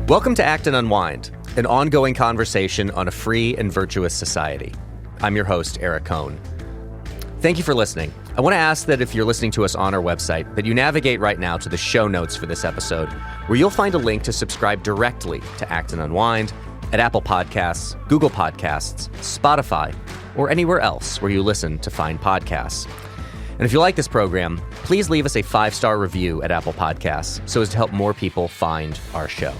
Welcome to Acton Unwind, an ongoing conversation on a free and virtuous society. I'm your host, Eric Cohn. Thank you for listening. I want to ask that if you're listening to us on our website, that you navigate right now to the show notes for this episode, where you'll find a link to subscribe directly to Acton Unwind at Apple Podcasts, Google Podcasts, Spotify, or anywhere else where you listen to fine podcasts. And if you like this program, please leave us a 5-star review at Apple Podcasts so as to help more people find our show.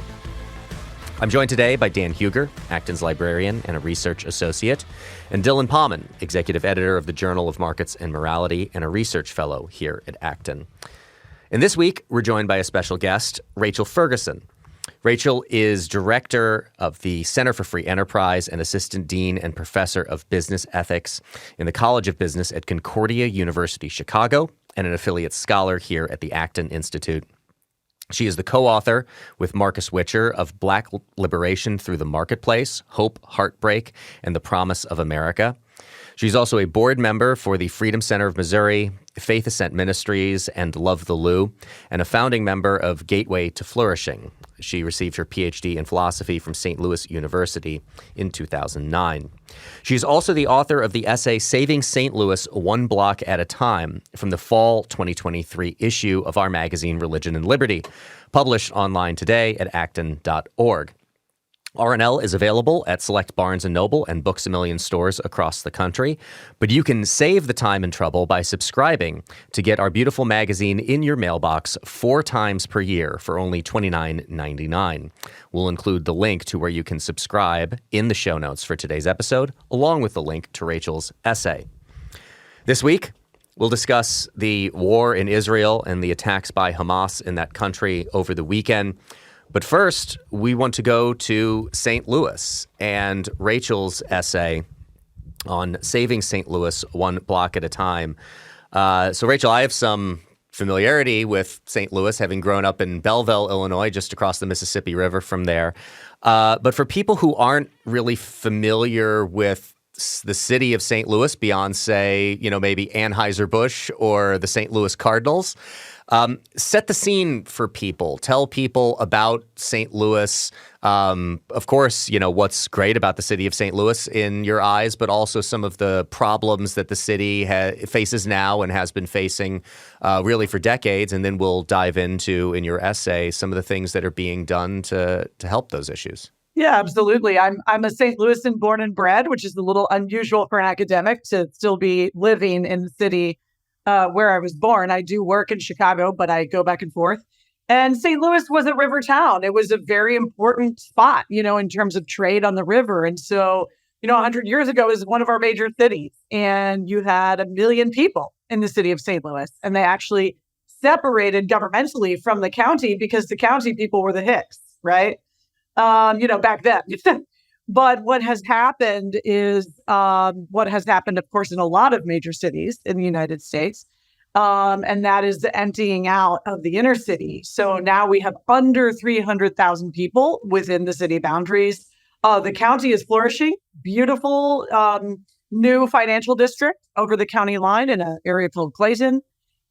I'm joined today by Dan Huger, Acton's librarian and a research associate, and Dylan Pauman, executive editor of the Journal of Markets and Morality and a research fellow here at Acton. And this week, we're joined by a special guest, Rachel Ferguson. Rachel is director of the Center for Free Enterprise and assistant dean and professor of business ethics in the College of Business at Concordia University, Chicago, and an affiliate scholar here at the Acton Institute. She is the co-author with Marcus Witcher of Black Liberation Through the Marketplace, Hope, Heartbreak, and the Promise of America. She's also a board member for the Freedom Center of Missouri, Faith Ascent Ministries, and Love the Lou, and a founding member of Gateway to Flourishing. She received her PhD in philosophy from St. Louis University in 2009. She's also the author of the essay Saving St. Louis One Block at a Time from the fall 2023 issue of our magazine Religion and Liberty, published online today at acton.org. R&L is available at select Barnes & Noble and Books A Million stores across the country, but you can save the time and trouble by subscribing to get our beautiful magazine in your mailbox 4 times per year for only $29.99. We'll include the link to where you can subscribe in the show notes for today's episode, along with the link to Rachel's essay. This week, we'll discuss the war in Israel and the attacks by Hamas in that country over the weekend. But first, we want to go to St. Louis and Rachel's essay on saving St. Louis one block at a time. So, Rachel, I have some familiarity with St. Louis, having grown up in Belleville, Illinois, just across the Mississippi River from there. But for people who aren't really familiar with the city of St. Louis beyond, say, maybe Anheuser-Busch or the St. Louis Cardinals, set the scene for people. Tell people about St. Louis. Of course, what's great about the city of St. Louis in your eyes, but also some of the problems that the city faces now and has been facing really for decades. And then we'll dive into, in your essay, some of the things that are being done to help those issues. Yeah, absolutely. I'm a St. Louisan born and bred, which is a little unusual for an academic to still be living in the city where I was born. I do work in Chicago, but I go back and forth. And St. Louis was a river town. It was a very important spot, in terms of trade on the river. And so, 100 years ago, it was one of our major cities. And you had 1 million people in the city of St. Louis. And they actually separated governmentally from the county because the county people were the Hicks, right? Back then. But what has happened is of course, in a lot of major cities in the United States, and that is the emptying out of the inner city. So now we have under 300,000 people within the city boundaries. The county is flourishing, beautiful new financial district over the county line in an area called Clayton.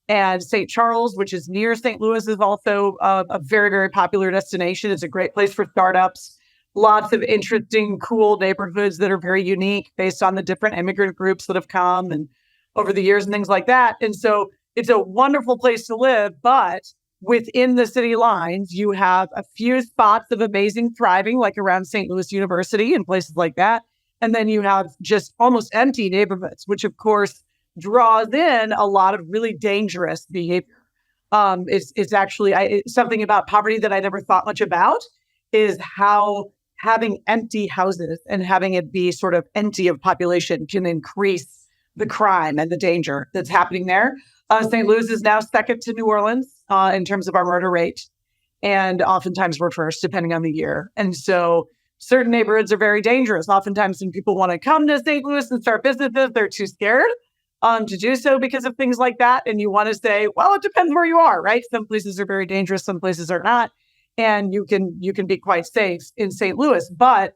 And St. Charles, which is near St. Louis, is also a very, very popular destination. It's a great place for startups. Lots of interesting, cool neighborhoods that are very unique based on the different immigrant groups that have come and over the years and things like that. And so it's a wonderful place to live. But within the city lines, you have a few spots of amazing thriving, like around St. Louis University and places like that. And then you have just almost empty neighborhoods, which, of course, draws in a lot of really dangerous behavior. It's actually something about poverty that I never thought much about is how having empty houses and having it be sort of empty of population can increase the crime and the danger that's happening there. St. Louis is now second to New Orleans in terms of our murder rate. And oftentimes we're first, depending on the year. And so certain neighborhoods are very dangerous. Oftentimes when people want to come to St. Louis and start businesses, they're too scared to do so because of things like that. And you want to say, well, it depends where you are, right? Some places are very dangerous, some places are not. And you can be quite safe in St. Louis. But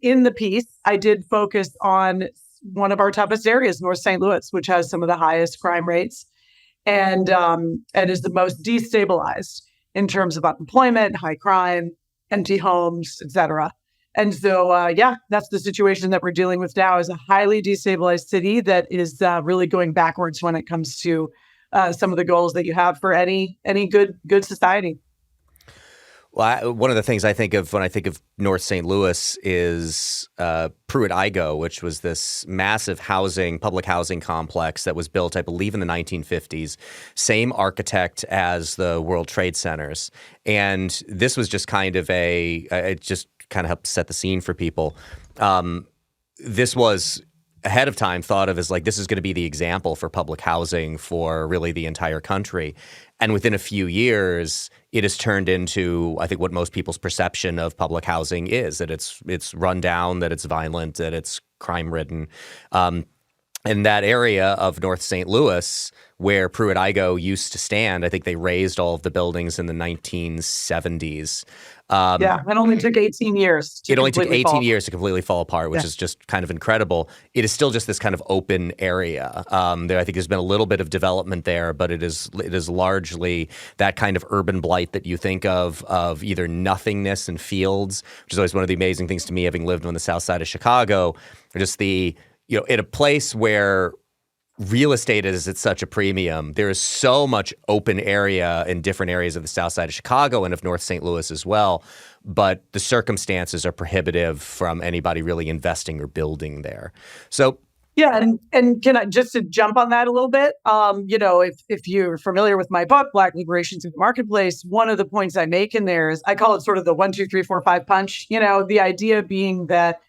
in the piece, I did focus on one of our toughest areas, North St. Louis, which has some of the highest crime rates and is the most destabilized in terms of unemployment, high crime, empty homes, et cetera. And so, that's the situation that we're dealing with now, is a highly destabilized city that is really going backwards when it comes to some of the goals that you have for any good society. Well, one of the things I think of when I think of North St. Louis is Pruitt-Igoe, which was this massive public housing complex that was built, I believe, in the 1950s. Same architect as the World Trade Centers. And this was just kind of it just kind of helped set the scene for people. This was ahead of time thought of as like, this is going to be the example for public housing for really the entire country. And within a few years, it has turned into, I think, what most people's perception of public housing is, that it's run down, that it's violent, that it's crime-ridden. And that area of North St. Louis, where Pruitt-Igoe used to stand, I think they razed all of the buildings in the 1970s. It only took 18 years. It only took 18 years to completely fall apart, which is just kind of incredible. It is still just this kind of open area. I think there's been a little bit of development there, but it is largely that kind of urban blight that you think of either nothingness and fields, which is always one of the amazing things to me, having lived on the south side of Chicago, just in a place where real estate is at such a premium. There is so much open area in different areas of the south side of Chicago and of North St. Louis as well. But the circumstances are prohibitive from anybody really investing or building there. So and can I just to jump on that a little bit? If you're familiar with my book, Black Liberation Through the Marketplace, one of the points I make in there is I call it sort of the 1, 2, 3, 4, 5 punch. The idea being that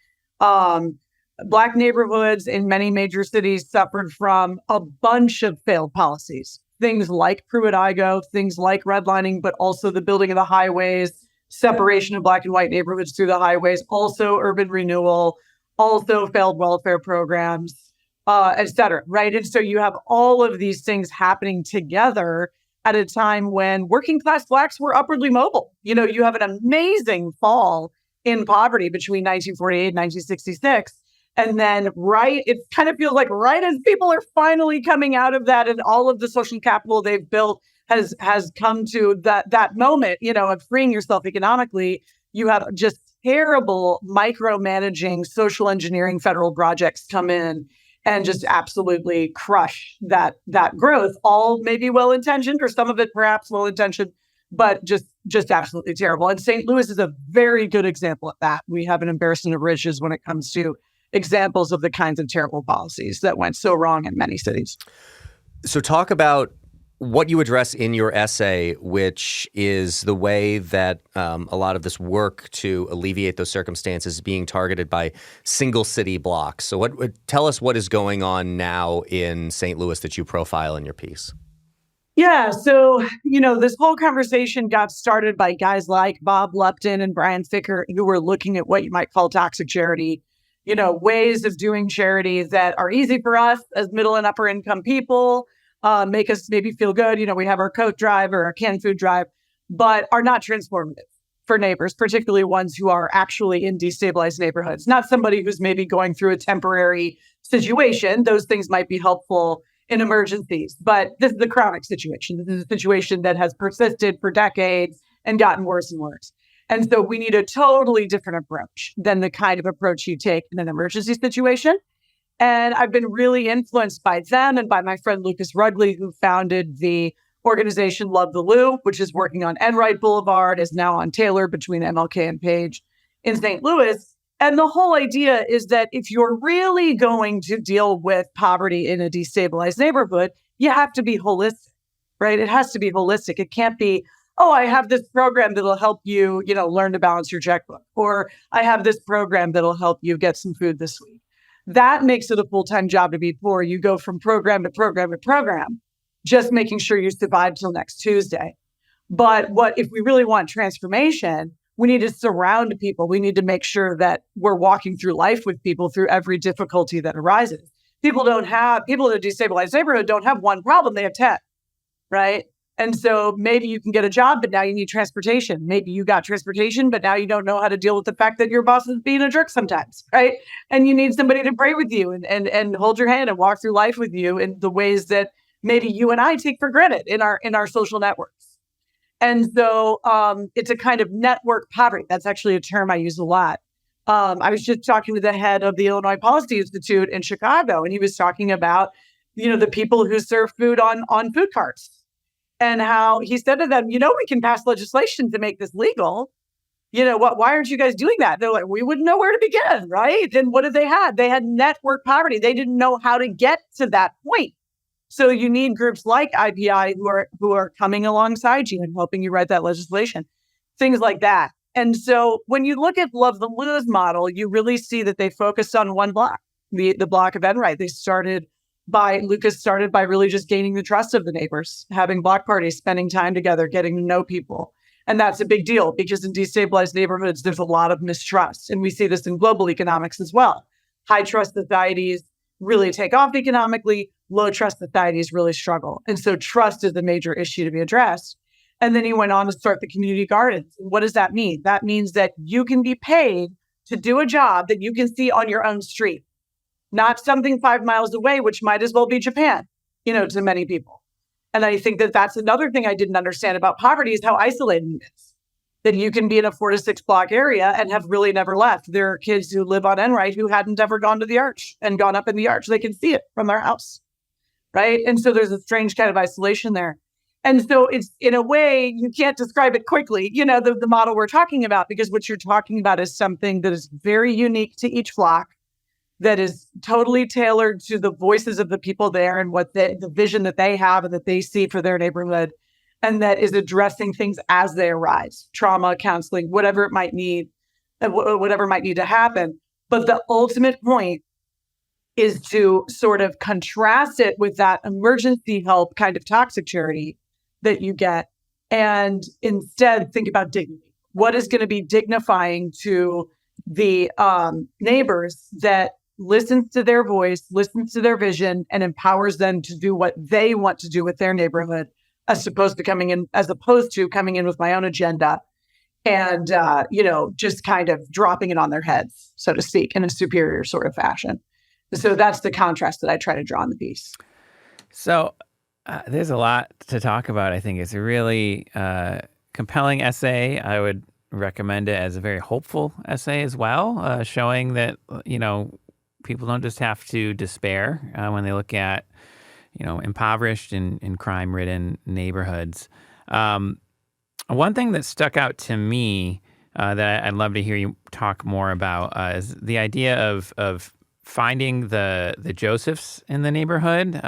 Black neighborhoods in many major cities suffered from a bunch of failed policies. Things like Pruitt-Igoe, things like redlining, but also the building of the highways, separation of Black and white neighborhoods through the highways, also urban renewal, also failed welfare programs, et cetera, right? And so you have all of these things happening together at a time when working class Blacks were upwardly mobile. You have an amazing fall in poverty between 1948 and 1966. And then it kind of feels like right as people are finally coming out of that and all of the social capital they've built has come to that moment, of freeing yourself economically, you have just terrible micromanaging social engineering federal projects come in and just absolutely crush that growth, all maybe well-intentioned or some of it perhaps well-intentioned, but just absolutely terrible. And St. Louis is a very good example of that. We have an embarrassment of riches when it comes to examples of the kinds of terrible policies that went so wrong in many cities. So talk about what you address in your essay, which is the way that a lot of this work to alleviate those circumstances is being targeted by single city blocks. So tell us what is going on now in St. Louis that you profile in your piece. Yeah. So, this whole conversation got started by guys like Bob Lupton and Brian Ficker, who were looking at what you might call toxic charity, ways of doing charity that are easy for us as middle and upper income people, make us maybe feel good. We have our Coke drive or our canned food drive, but are not transformative for neighbors, particularly ones who are actually in destabilized neighborhoods, not somebody who's maybe going through a temporary situation. Those things might be helpful in emergencies, but this is a chronic situation. This is a situation that has persisted for decades and gotten worse and worse. And so we need a totally different approach than the kind of approach you take in an emergency situation. And I've been really influenced by them and by my friend Lucas Rugley, who founded the organization Love the Lou, which is working on Enright Boulevard, is now on Taylor between MLK and Page in St. Louis. And the whole idea is that if you're really going to deal with poverty in a destabilized neighborhood, you have to be holistic, right? It has to be holistic. It can't be, oh, I have this program that'll help you, learn to balance your checkbook, or I have this program that'll help you get some food this week. That makes it a full-time job to be poor. You go from program to program to program, just making sure you survive till next Tuesday. But if we really want transformation, we need to surround people. We need to make sure that we're walking through life with people through every difficulty that arises. People in a destabilized neighborhood don't have one problem. They have 10, right? And so maybe you can get a job, but now you need transportation. Maybe you got transportation, but now you don't know how to deal with the fact that your boss is being a jerk sometimes, right? And you need somebody to pray with you and hold your hand and walk through life with you in the ways that maybe you and I take for granted in our social networks. And so it's a kind of network poverty. That's actually a term I use a lot. I was just talking to the head of the Illinois Policy Institute in Chicago, and he was talking about, the people who serve food on food carts, and how he said to them, we can pass legislation to make this legal. Why aren't you guys doing that? They're like, we wouldn't know where to begin, right? And what did they have? They had network poverty. They didn't know how to get to that point. So you need groups like IPI who are coming alongside you and helping you write that legislation, things like that. And so when you look at Love the Lose model, you really see that they focused on one block, the block of Enright. Lucas started by really just gaining the trust of the neighbors, having block parties, spending time together, getting to know people. And that's a big deal because in destabilized neighborhoods, there's a lot of mistrust. And we see this in global economics as well. High trust societies really take off economically. Low trust societies really struggle. And so trust is a major issue to be addressed. And then he went on to start the community gardens. What does that mean? That means that you can be paid to do a job that you can see on your own street, not something 5 miles away, which might as well be Japan, to many people. And I think that that's another thing I didn't understand about poverty is how isolating it is. That you can be in a 4 to 6 block area and have really never left. There are kids who live on Enright who hadn't ever gone to the arch and gone up in the arch. They can see it from their house, right? And so there's a strange kind of isolation there. And so it's, in a way, you can't describe it quickly, the model we're talking about, because what you're talking about is something that is very unique to each block, that is totally tailored to the voices of the people there and what the vision that they have and that they see for their neighborhood, and that is addressing things as they arise, trauma, counseling, whatever it might need, whatever might need to happen. But the ultimate point is to sort of contrast it with that emergency help kind of toxic charity that you get, and instead think about dignity. What is going to be dignifying to the neighbors that listens to their voice, listens to their vision, and empowers them to do what they want to do with their neighborhood, as opposed to coming in with my own agenda and, just kind of dropping it on their heads, so to speak, in a superior sort of fashion. So that's the contrast that I try to draw in the piece. So there's a lot to talk about. I think it's a really compelling essay. I would recommend it as a very hopeful essay as well, showing that, people don't just have to despair when they look at, impoverished and crime-ridden neighborhoods. One thing that stuck out to me that I'd love to hear you talk more about is the idea of finding the Josephs in the neighborhood.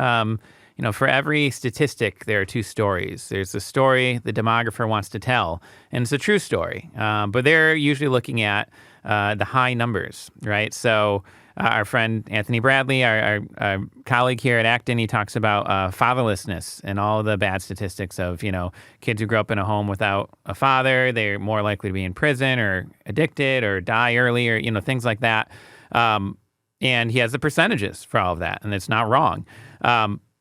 For every statistic, there are 2 stories. There's the story the demographer wants to tell, and it's a true story. But they're usually looking at the high numbers, right? So our friend Anthony Bradley, our colleague here at Acton, he talks about fatherlessness and all the bad statistics of, kids who grow up in a home without a father, they're more likely to be in prison or addicted or die early or, things like that. And he has the percentages for all of that, and it's not wrong.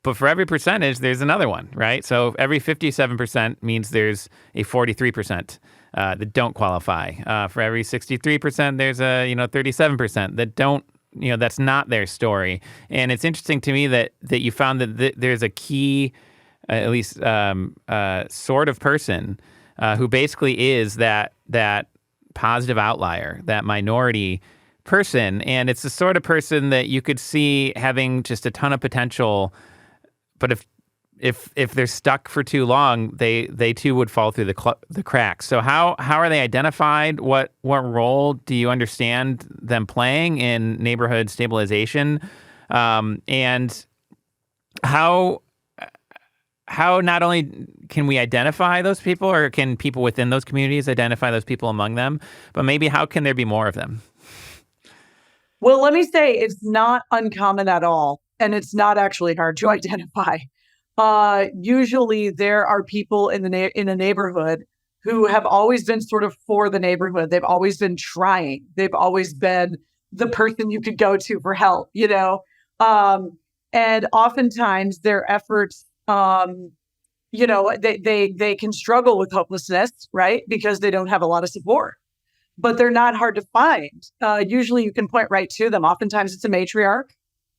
But for every percentage, there's another one, right? So every 57% means there's a 43% that don't qualify. For every 63%, there's a 37% that don't, that's not their story. And it's interesting to me that you found that there's a key, at least sort of person who basically is that positive outlier, that minority person. And it's the sort of person that you could see having just a ton of potential. But if they're stuck for too long, they too would fall through the cracks. So how are they identified? What role do you understand them playing in neighborhood stabilization? And how not only can we identify those people, or can people within those communities identify those people among them, but maybe how can there be more of them? Well, let me say it's not uncommon at all. And it's not actually hard to identify. Usually there are people in a neighborhood who have always been sort of for the neighborhood. They've always been trying. They've always been the person you could go to for help, and oftentimes their efforts, they can struggle with hopelessness, right? Because they don't have a lot of support. But they're not hard to find. Usually you can point right to them. Oftentimes it's a matriarch.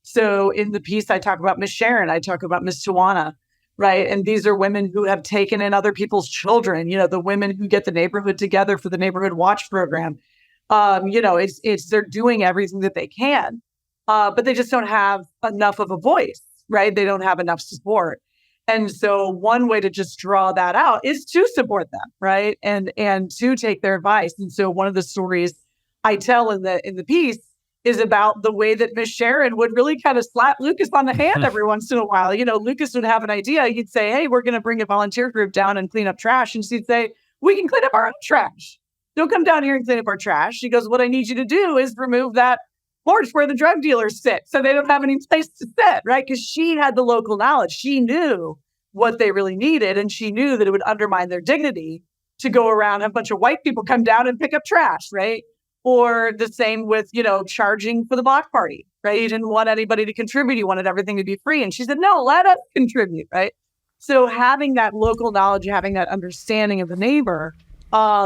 So in the piece, I talk about Miss Sharon, I talk about Miss Tawana, right? And these are women who have taken in other people's children, the women who get the neighborhood together for the neighborhood watch program. They're doing everything that they can, but they just don't have enough of a voice, right? They don't have enough support. And so one way to just draw that out is to support them, right? And to take their advice. And so one of the stories I tell in the piece is about the way that Miss Sharon would really kind of slap Lucas on the hand every once in a while. Lucas would have an idea. He'd say, hey, we're going to bring a volunteer group down and clean up trash. And she'd say, we can clean up our own trash. Don't come down here and clean up our trash. She goes, what I need you to do is remove that porch where the drug dealers sit so they don't have any place to sit, right? Because she had the local knowledge. She knew what they really needed, and she knew that it would undermine their dignity to go around, have a bunch of white people come down and pick up trash, right? Or the same with, charging for the block party, right? You didn't want anybody to contribute. You wanted everything to be free. And she said, no, let us contribute, right? So having that local knowledge, having that understanding of the neighbor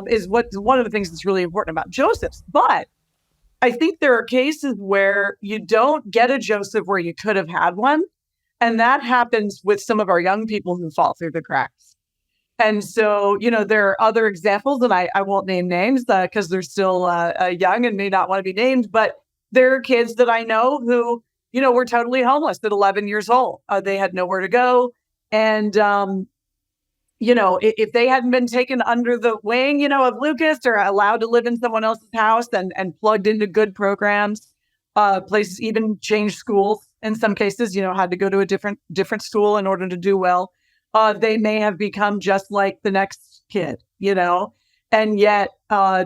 is one of the things that's really important about Joseph's. But I think there are cases where you don't get a Joseph where you could have had one. And that happens with some of our young people who fall through the cracks. And so, there are other examples, and I won't name names because they're still young and may not want to be named. But there are kids that I know who, were totally homeless at 11 years old. They had nowhere to go. And if they hadn't been taken under the wing, of Lucas or allowed to live in someone else's house and plugged into good programs, places even changed schools in some cases, had to go to a different school in order to do well. They may have become just like the next kid, and yet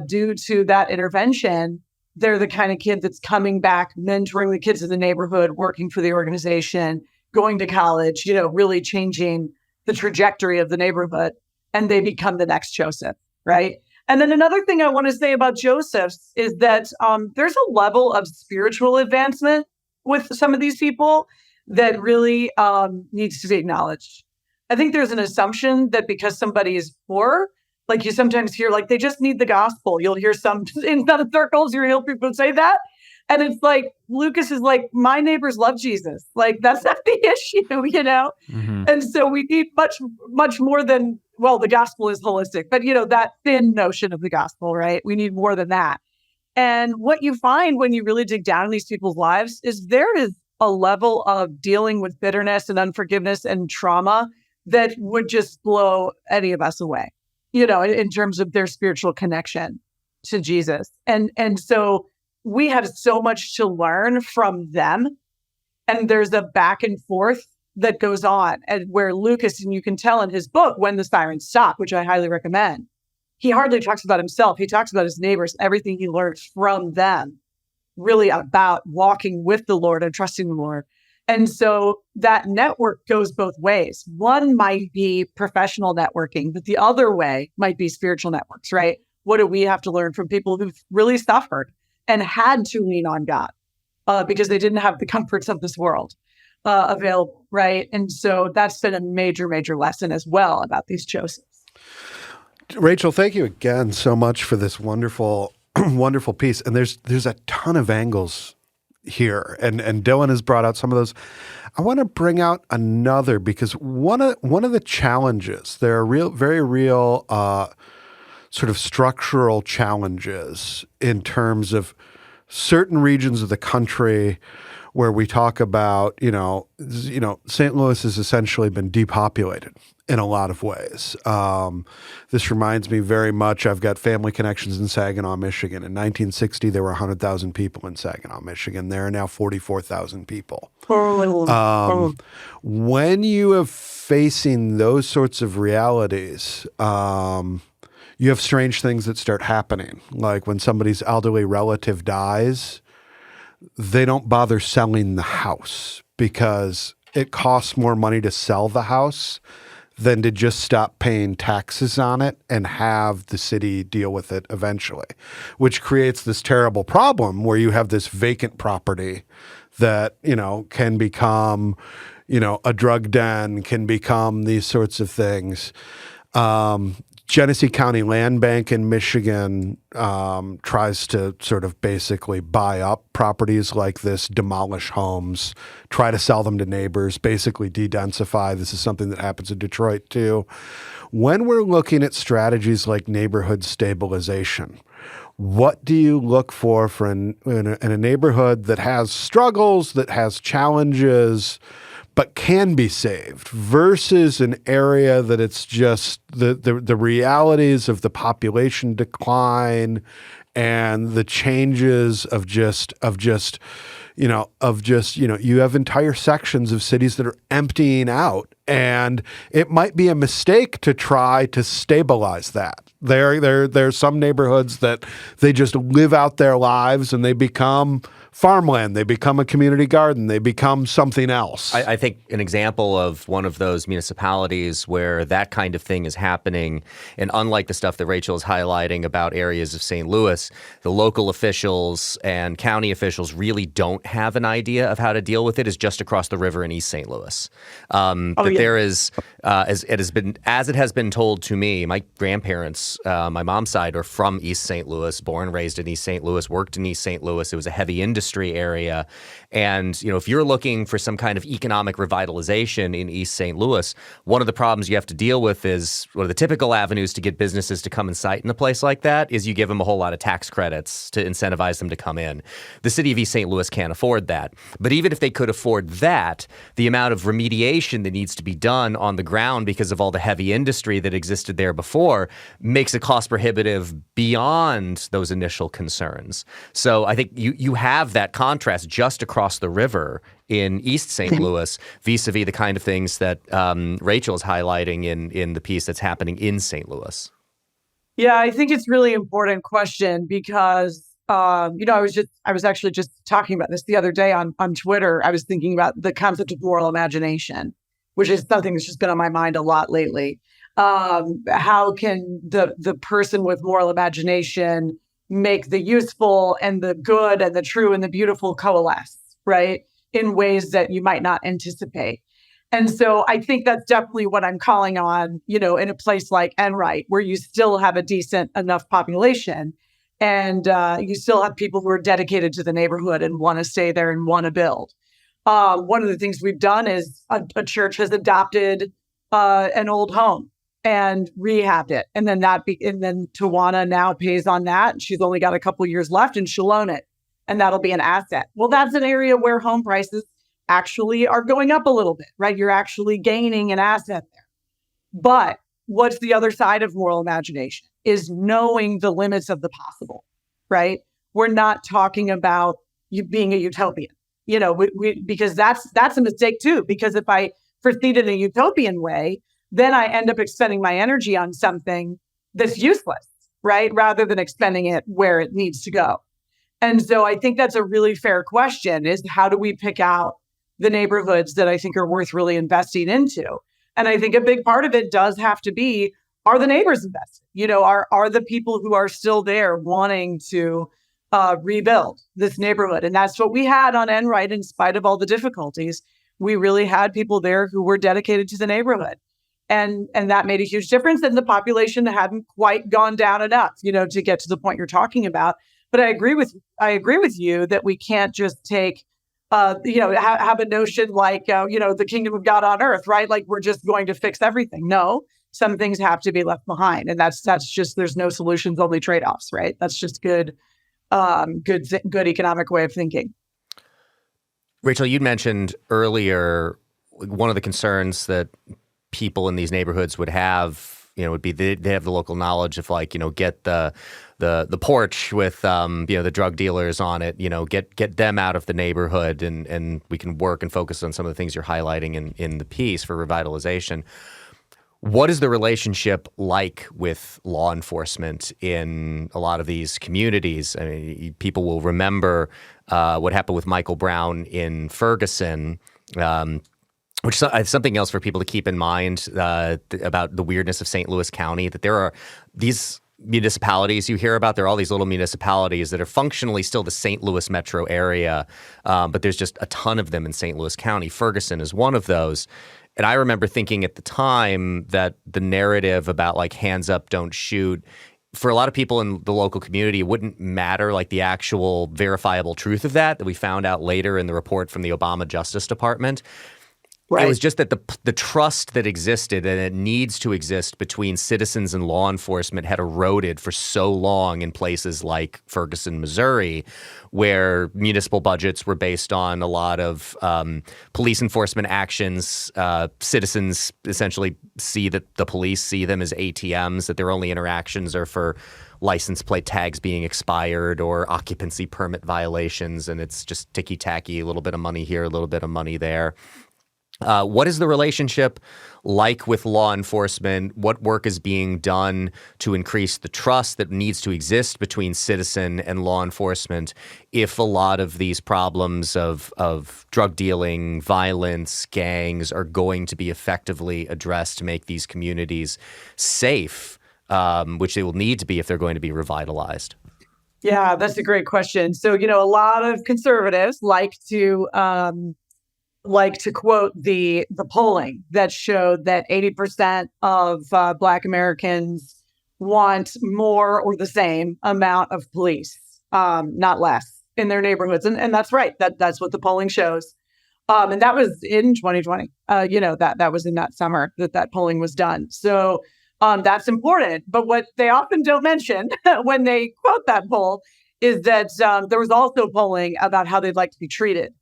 due to that intervention, they're the kind of kid that's coming back, mentoring the kids in the neighborhood, working for the organization, going to college, really changing the trajectory of the neighborhood, and they become the next Joseph, right? And then another thing I want to say about Joseph's is that there's a level of spiritual advancement with some of these people that really needs to be acknowledged. I think there's an assumption that because somebody is poor, like you sometimes hear, like they just need the gospel. You'll hear some in some circles, you hear people say that. And it's like, Lucas is like, my neighbors love Jesus. Like, that's not the issue, Mm-hmm. And so we need much, much more than, well, the gospel is holistic, but, that thin notion of the gospel, right? We need more than that. And what you find when you really dig down in these people's lives is there is a level of dealing with bitterness and unforgiveness and trauma that would just blow any of us away, in terms of their spiritual connection to Jesus. And so we have so much to learn from them. And there's a back and forth that goes on, and where Lucas, and you can tell in his book, When the Sirens Stop, which I highly recommend, he hardly talks about himself. He talks about his neighbors, everything he learned from them, really about walking with the Lord and trusting the Lord. And so that network goes both ways. One might be professional networking, but the other way might be spiritual networks, right? What do we have to learn from people who've really suffered and had to lean on God because they didn't have the comforts of this world available, right? And so that's been a major, major lesson as well about these Josephs. Rachel, thank you again so much for this wonderful, wonderful piece. And there's a ton of angles here, and Dylan has brought out some of those. I want to bring out another, because one of the challenges, there are very real sort of structural challenges in terms of certain regions of the country where we talk about, St. Louis has essentially been depopulated in a lot of ways. This reminds me very much, I've got family connections in Saginaw, Michigan. In 1960, there were 100,000 people in Saginaw, Michigan. There are now 44,000 people. When you are facing those sorts of realities, you have strange things that start happening. Like when somebody's elderly relative dies, they don't bother selling the house because it costs more money to sell the house than to just stop paying taxes on it and have the city deal with it eventually, which creates this terrible problem where you have this vacant property that, can become, a drug den, can become these sorts of things. Genesee County Land Bank in Michigan tries to sort of basically buy up properties like this, demolish homes, try to sell them to neighbors, basically de-densify. This is something that happens in Detroit too. When we're looking at strategies like neighborhood stabilization, what do you look for in a neighborhood that has struggles, that has challenges, but can be saved, versus an area that it's just the realities of the population decline and the changes of you have entire sections of cities that are emptying out, and it might be a mistake to try to stabilize that. There's some neighborhoods that they just live out their lives and they become farmland, they become a community garden, they become something else. I think an example of one of those municipalities where that kind of thing is happening, and unlike the stuff that Rachel is highlighting about areas of St. Louis, the local officials and county officials really don't have an idea of how to deal with it, is just across the river in East St. Louis. There is, as it has been told to me, my grandparents, my mom's side, are from East St. Louis, born, raised in East St. Louis, worked in East St. Louis. It was a heavy industry area. And, if you're looking for some kind of economic revitalization in East St. Louis, one of the problems you have to deal with is one of the typical avenues to get businesses to come and site in a place like that is you give them a whole lot of tax credits to incentivize them to come in. The city of East St. Louis can't afford that. But even if they could afford that, the amount of remediation that needs to be done on the ground because of all the heavy industry that existed there before makes it cost prohibitive beyond those initial concerns. So I think you have that contrast just across the river in East St. Louis vis-a-vis the kind of things that Rachel is highlighting in the piece that's happening in St. Louis. Yeah, I think it's really important question because, I was actually just talking about this the other day on Twitter. I was thinking about the concept of moral imagination, which is something that's just been on my mind a lot lately. How can the person with moral imagination make the useful and the good and the true and the beautiful coalesce, right, in ways that you might not anticipate? And so I think that's definitely what I'm calling on, in a place like Enright, where you still have a decent enough population and you still have people who are dedicated to the neighborhood and want to stay there and want to build. One of the things we've done is a church has adopted an old home and rehabbed it. And then Tawana now pays on that. She's only got a couple years left and she'll own it. And that'll be an asset. Well, that's an area where home prices actually are going up a little bit, right? You're actually gaining an asset there. But what's the other side of moral imagination is knowing the limits of the possible, right? We're not talking about you being a utopian, because that's a mistake too. Because if I proceed in a utopian way, then I end up expending my energy on something that's useless, right? Rather than expending it where it needs to go. And so I think that's a really fair question, is how do we pick out the neighborhoods that I think are worth really investing into? And I think a big part of it does have to be, are the neighbors invested? Are the people who are still there wanting to rebuild this neighborhood? And that's what we had on Enright in spite of all the difficulties. We really had people there who were dedicated to the neighborhood. And that made a huge difference. And the population hadn't quite gone down enough, to get to the point you're talking about. But I agree with you that we can't just take, have a notion like, the kingdom of God on earth, right? Like we're just going to fix everything. No, some things have to be left behind. And that's just, there's no solutions, only trade-offs, right? That's just good economic way of thinking. Rachel, you mentioned earlier one of the concerns that people in these neighborhoods would have, would be they have the local knowledge of get the porch with the drug dealers on it, get them out of the neighborhood, and we can work and focus on some of the things you're highlighting in the piece for revitalization. What is the relationship like with law enforcement in a lot of these communities? I mean, people will remember what happened with Michael Brown in Ferguson, which is something else for people to keep in mind about the weirdness of St. Louis County, that there are these municipalities you hear about. There are all these little municipalities that are functionally still the St. Louis metro area, but there's just a ton of them in St. Louis County. Ferguson is one of those. And I remember thinking at the time that the narrative about like hands up, don't shoot, for a lot of people in the local community, it wouldn't matter like the actual verifiable truth of that we found out later in the report from the Obama Justice Department. Right. It was just that the trust that existed and it needs to exist between citizens and law enforcement had eroded for so long in places like Ferguson, Missouri, where municipal budgets were based on a lot of police enforcement actions. Citizens essentially see that the police see them as ATMs, that their only interactions are for license plate tags being expired or occupancy permit violations. And it's just ticky-tacky, a little bit of money here, a little bit of money there. What is the relationship like with law enforcement? What work is being done to increase the trust that needs to exist between citizen and law enforcement if a lot of these problems of drug dealing, violence, gangs are going to be effectively addressed to make these communities safe, which they will need to be if they're going to be revitalized? Yeah, that's a great question. So, a lot of conservatives like to quote the polling that showed that 80% of Black Americans want more or the same amount of police, not less, in their neighborhoods. And that's right. That's what the polling shows. And that was in 2020. That was in that summer that polling was done. So that's important. But what they often don't mention when they quote that poll is that there was also polling about how they'd like to be treated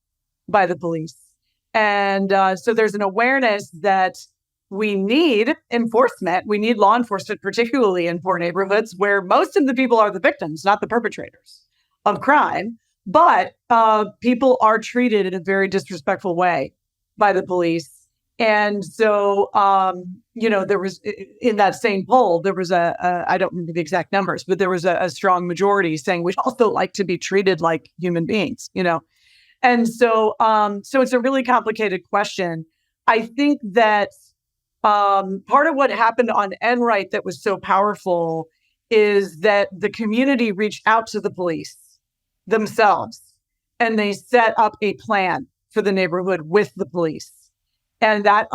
by the police. And so there's an awareness that we need enforcement. We need law enforcement, particularly in poor neighborhoods where most of the people are the victims, not the perpetrators of crime. But people are treated in a very disrespectful way by the police. And so, there was in that same poll, there was I don't remember the exact numbers, but there was a strong majority saying we'd also like to be treated like human beings, And so it's a really complicated question. I think that part of what happened on Enright that was so powerful is that the community reached out to the police themselves, and they set up a plan for the neighborhood with the police. And that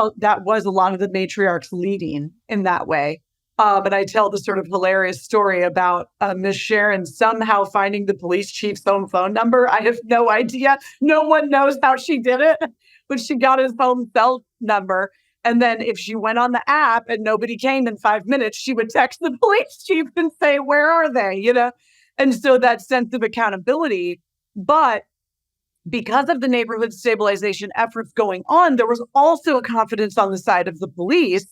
was a lot of the matriarchs leading in that way. But I tell the sort of hilarious story about Miss Sharon somehow finding the police chief's home phone number. I have no idea. No one knows how she did it, but she got his home cell number. And then if she went on the app and nobody came in 5 minutes, she would text the police chief and say, where are they? And so that sense of accountability. But because of the neighborhood stabilization efforts going on, there was also a confidence on the side of the police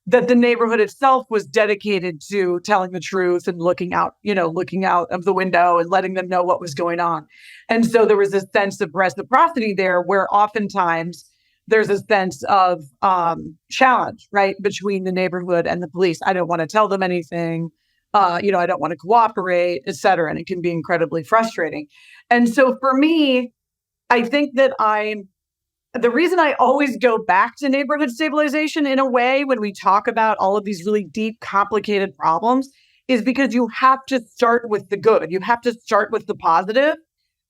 that the neighborhood itself was dedicated to telling the truth and looking out of the window and letting them know what was going on. And so there was a sense of reciprocity there where oftentimes there's a sense of challenge, right, between the neighborhood and the police. I don't want to tell them anything. I don't want to cooperate, et cetera. And it can be incredibly frustrating. And so for me, I think that the reason I always go back to neighborhood stabilization in a way when we talk about all of these really deep, complicated problems is because you have to start with the good. You have to start with the positive,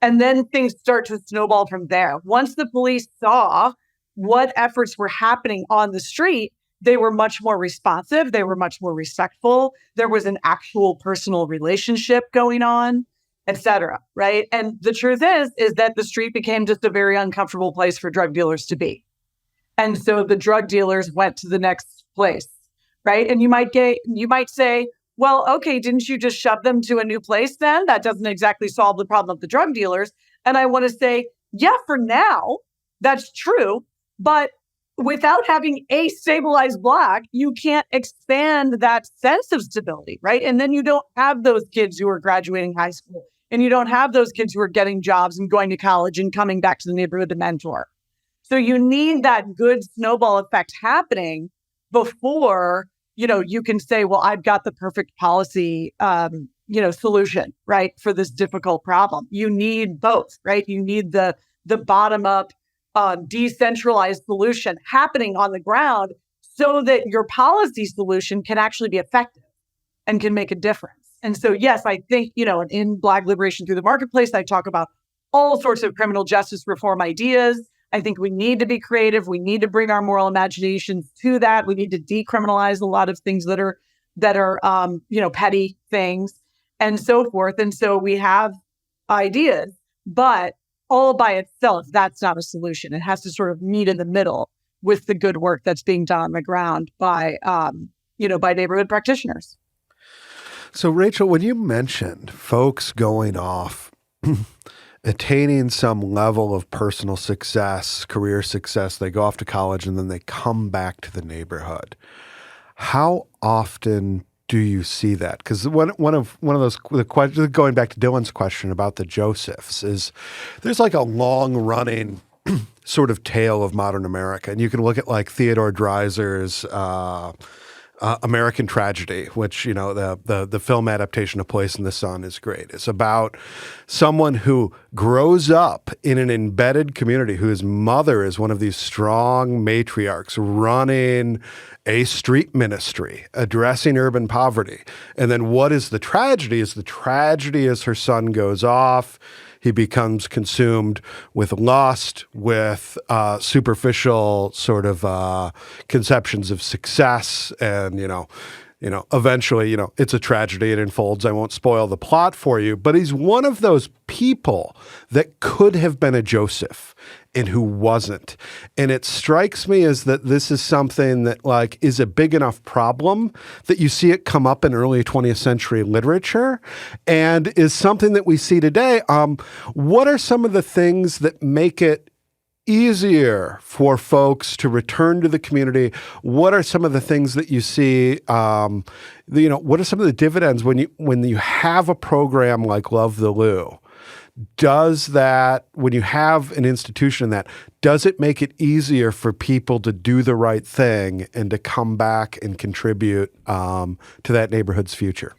and then things start to snowball from there. Once the police saw what efforts were happening on the street, they were much more responsive. They were much more respectful. There was an actual personal relationship going on, et cetera, right? And the truth is that the street became just a very uncomfortable place for drug dealers to be. And so the drug dealers went to the next place, right? And you might say, well, okay, didn't you just shove them to a new place then? That doesn't exactly solve the problem of the drug dealers. And I want to say, yeah, for now, that's true. But without having a stabilized block, you can't expand that sense of stability, right? And then you don't have those kids who are graduating high school. And you don't have those kids who are getting jobs and going to college and coming back to the neighborhood to mentor. So you need that good snowball effect happening before, you can say, well, I've got the perfect policy, solution, right, for this difficult problem. You need both, right? You need the bottom up, decentralized solution happening on the ground so that your policy solution can actually be effective and can make a difference. And so, yes, I think, in Black Liberation Through the Marketplace, I talk about all sorts of criminal justice reform ideas. I think we need to be creative. We need to bring our moral imaginations to that. We need to decriminalize a lot of things that are petty things and so forth. And so we have ideas, but all by itself, that's not a solution. It has to sort of meet in the middle with the good work that's being done on the ground by neighborhood practitioners. So, Rachel, when you mentioned folks going off, attaining some level of personal success, career success, they go off to college and then they come back to the neighborhood. How often do you see that? Because one of those questions, going back to Dylan's question about the Josephs, is there's like a long running sort of tale of modern America, and you can look at like Theodore Dreiser's American Tragedy, which, the film adaptation of Place in the Sun is great. It's about someone who grows up in an embedded community whose mother is one of these strong matriarchs running a street ministry, addressing urban poverty. And then what is the tragedy? The tragedy is her son goes off. He becomes consumed with lust, with superficial sort of conceptions of success, and eventually, it's a tragedy. It unfolds. I won't spoil the plot for you, but he's one of those people that could have been a Joseph and who wasn't. And it strikes me as that this is something that is a big enough problem that you see it come up in early 20th century literature and is something that we see today. What are some of the things that make it easier for folks to return to the community? What are some of the things that you see? What are some of the dividends when you have a program like Love the Lou? Does that, when you have an institution does it make it easier for people to do the right thing and to come back and contribute to that neighborhood's future?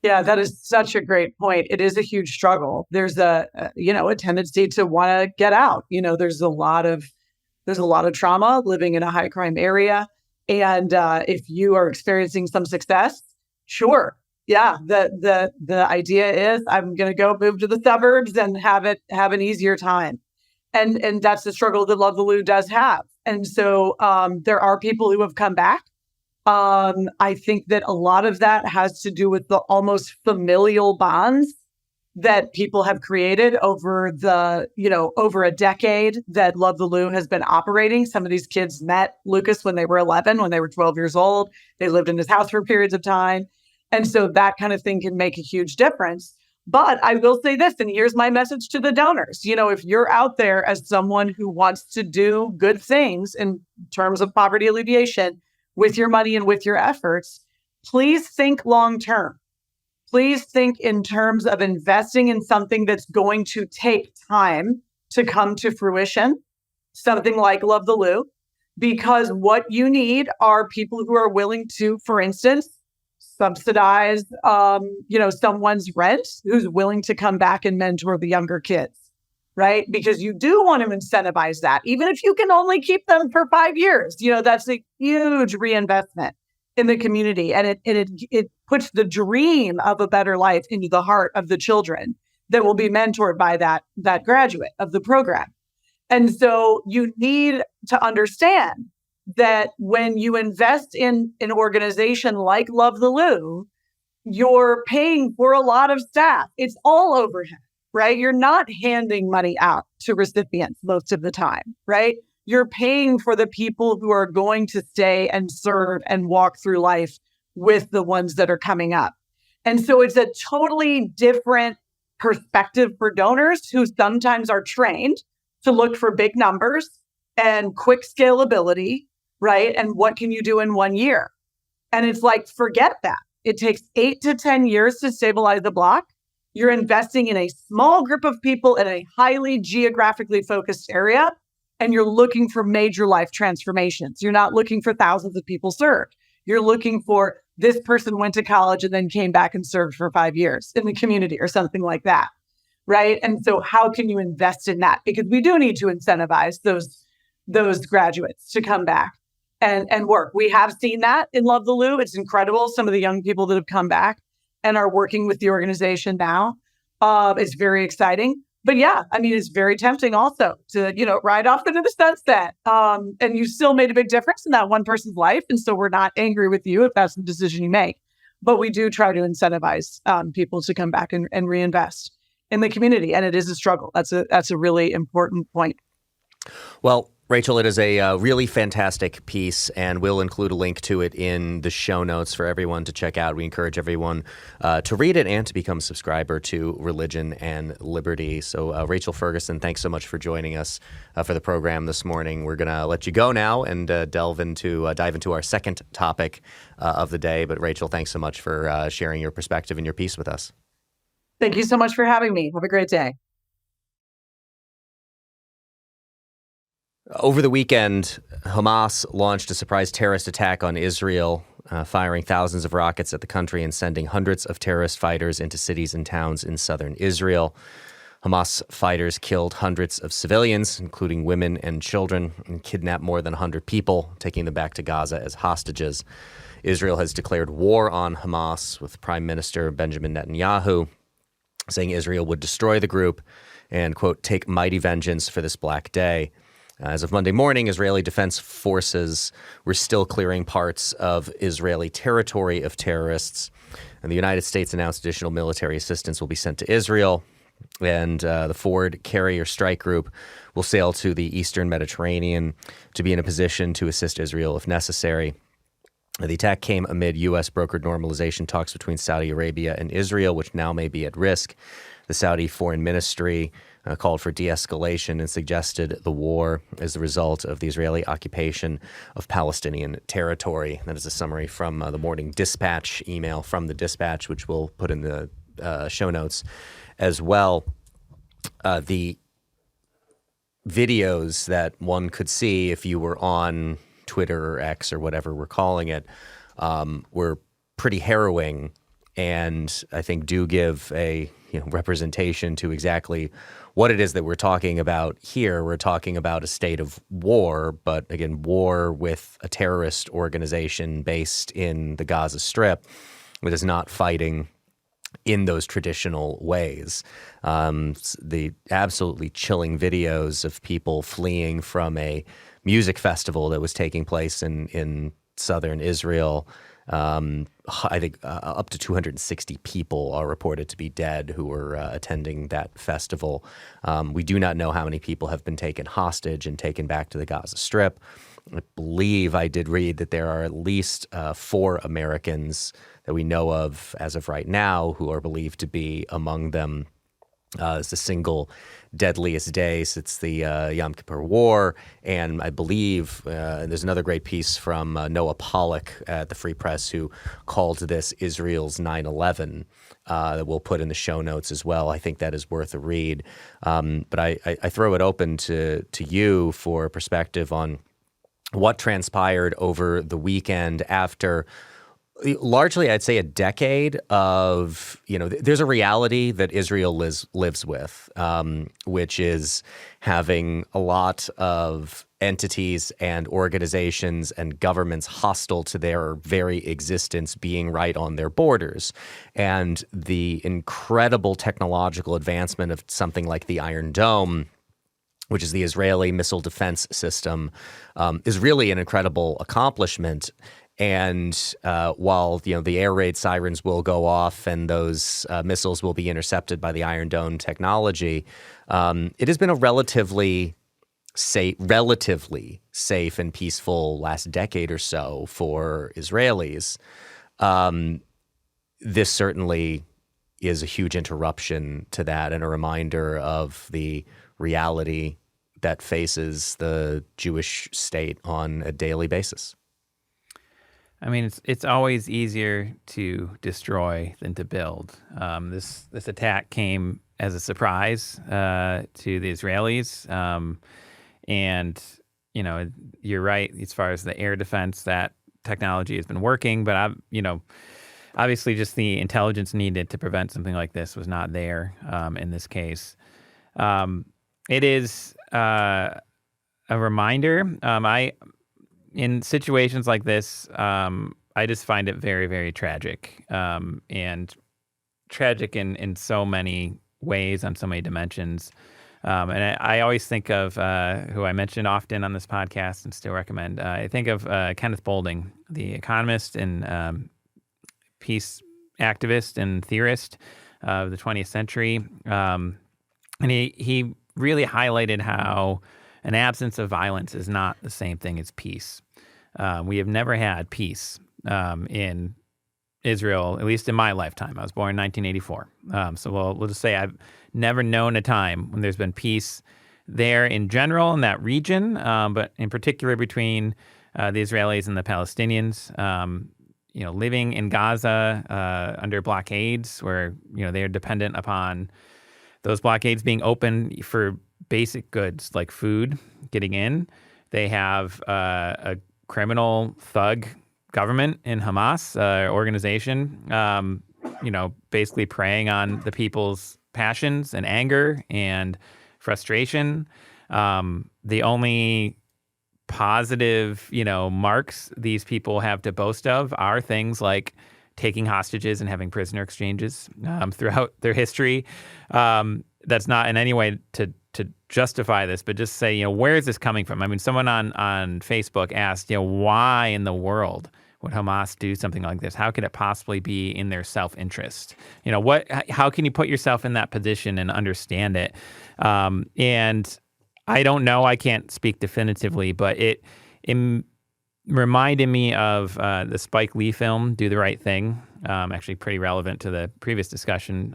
Yeah, that is such a great point. It is a huge struggle. There's a tendency to want to get out. There's a lot of trauma living in a high crime area. And if you are experiencing some success, sure. Yeah, the idea is I'm going to go move to the suburbs and have an easier time. And that's the struggle that Love the Lou does have. And so there are people who have come back. I think that a lot of that has to do with the almost familial bonds that people have created over a decade that Love the Lou has been operating. Some of these kids met Lucas when they were 11, when they were 12 years old. They lived in his house for periods of time. And so that kind of thing can make a huge difference. But I will say this, and here's my message to the donors. If you're out there as someone who wants to do good things in terms of poverty alleviation with your money and with your efforts, please think long term. Please think in terms of investing in something that's going to take time to come to fruition, something like Love the Lou, because what you need are people who are willing to, for instance, subsidize, someone's rent, who's willing to come back and mentor the younger kids, right? Because you do want to incentivize that, even if you can only keep them for 5 years. That's a huge reinvestment in the community, and it puts the dream of a better life into the heart of the children that will be mentored by that graduate of the program. And so you need to understand that when you invest in an organization like Love the Lou, you're paying for a lot of staff. It's all overhead, right? You're not handing money out to recipients most of the time, right? You're paying for the people who are going to stay and serve and walk through life with the ones that are coming up. And so it's a totally different perspective for donors who sometimes are trained to look for big numbers and quick scalability, right? And what can you do in 1 year? And it's like, forget that. It takes 8 to 10 years to stabilize the block. You're investing in a small group of people in a highly geographically focused area, and you're looking for major life transformations. You're not looking for thousands of people served. You're looking for this person went to college and then came back and served for 5 years in the community or something like that, right? And so how can you invest in that? Because we do need to incentivize those graduates to come back. and work. We have seen that in Love the Lou. It's incredible. Some of the young people that have come back and are working with the organization now. It's very exciting. But yeah, I mean, it's very tempting also to, ride off into the sunset. And you still made a big difference in that one person's life. And so we're not angry with you if that's the decision you make. But we do try to incentivize people to come back and reinvest in the community. And it is a struggle. That's a really important point. Well, Rachel, it is a really fantastic piece, and we'll include a link to it in the show notes for everyone to check out. We encourage everyone to read it and to become a subscriber to Religion and Liberty. So, Rachel Ferguson, thanks so much for joining us for the program this morning. We're going to let you go now and dive into our second topic of the day. But, Rachel, thanks so much for sharing your perspective and your piece with us. Thank you so much for having me. Have a great day. Over the weekend, Hamas launched a surprise terrorist attack on Israel, firing thousands of rockets at the country and sending hundreds of terrorist fighters into cities and towns in southern Israel. Hamas fighters killed hundreds of civilians, including women and children, and kidnapped more than 100 people, taking them back to Gaza as hostages. Israel has declared war on Hamas, with Prime Minister Benjamin Netanyahu saying Israel would destroy the group and, quote, take mighty vengeance for this black day. As of Monday morning, Israeli Defense Forces were still clearing parts of Israeli territory of terrorists, and the United States announced additional military assistance will be sent to Israel, and the Ford Carrier Strike Group will sail to the eastern Mediterranean to be in a position to assist Israel if necessary. The attack came amid U.S.-brokered normalization talks between Saudi Arabia and Israel, which now may be at risk. The Saudi Foreign Ministry called for de-escalation and suggested the war as the result of the Israeli occupation of Palestinian territory. That is a summary from the Morning Dispatch email from the Dispatch, which we'll put in the show notes as well. The videos that one could see if you were on Twitter or X or whatever we're calling it were pretty harrowing, and I think do give a representation to exactly what it is that we're talking about here. We're talking about a state of war, but again, war with a terrorist organization based in the Gaza Strip that is not fighting in those traditional ways. The absolutely chilling videos of people fleeing from a music festival that was taking place in southern Israel. I think up to 260 people are reported to be dead who were attending that festival. We do not know how many people have been taken hostage and taken back to the Gaza Strip. I believe I did read that there are at least 4 Americans that we know of as of right now who are believed to be among them. It's the single deadliest day since the Yom Kippur War. And I believe there's another great piece from Noah Pollack at the Free Press who called this Israel's 9/11 that we'll put in the show notes as well. I think that is worth a read. But I throw it open to you for perspective on what transpired over the weekend after largely, I'd say, a decade of, there's a reality that Israel lives with, which is having a lot of entities and organizations and governments hostile to their very existence being right on their borders. And the incredible technological advancement of something like the Iron Dome, which is the Israeli missile defense system, is really an incredible accomplishment. And while the air raid sirens will go off and those missiles will be intercepted by the Iron Dome technology, it has been a relatively safe and peaceful last decade or so for Israelis. This certainly is a huge interruption to that and a reminder of the reality that faces the Jewish state on a daily basis. I mean, it's always easier to destroy than to build. This attack came as a surprise to the Israelis, and you're right as far as the air defense. That technology has been working, but obviously, just the intelligence needed to prevent something like this was not there in this case. It is a reminder. in situations like this, I just find it very, very tragic, and tragic in so many ways, on so many dimensions. And I always think of who I mentioned often on this podcast and still recommend. I think of Kenneth Boulding, the economist and peace activist and theorist of the 20th century. And he really highlighted how an absence of violence is not the same thing as peace. We have never had peace in Israel, at least in my lifetime. I was born in 1984. So we'll just say I've never known a time when there's been peace there in general in that region, but in particular between the Israelis and the Palestinians. Living in Gaza under blockades where, they are dependent upon those blockades being open for basic goods like food getting in. They have a criminal thug government in Hamas organization, basically preying on the people's passions and anger and frustration. The only positive, marks these people have to boast of are things like taking hostages and having prisoner exchanges throughout their history. That's not in any way to justify this, but just say, where is this coming from? I mean, someone on Facebook asked, why in the world would Hamas do something like this? How could it possibly be in their self-interest? How can you put yourself in that position and understand it? And I don't know. I can't speak definitively, but it reminded me of the Spike Lee film, Do the Right Thing, actually pretty relevant to the previous discussion,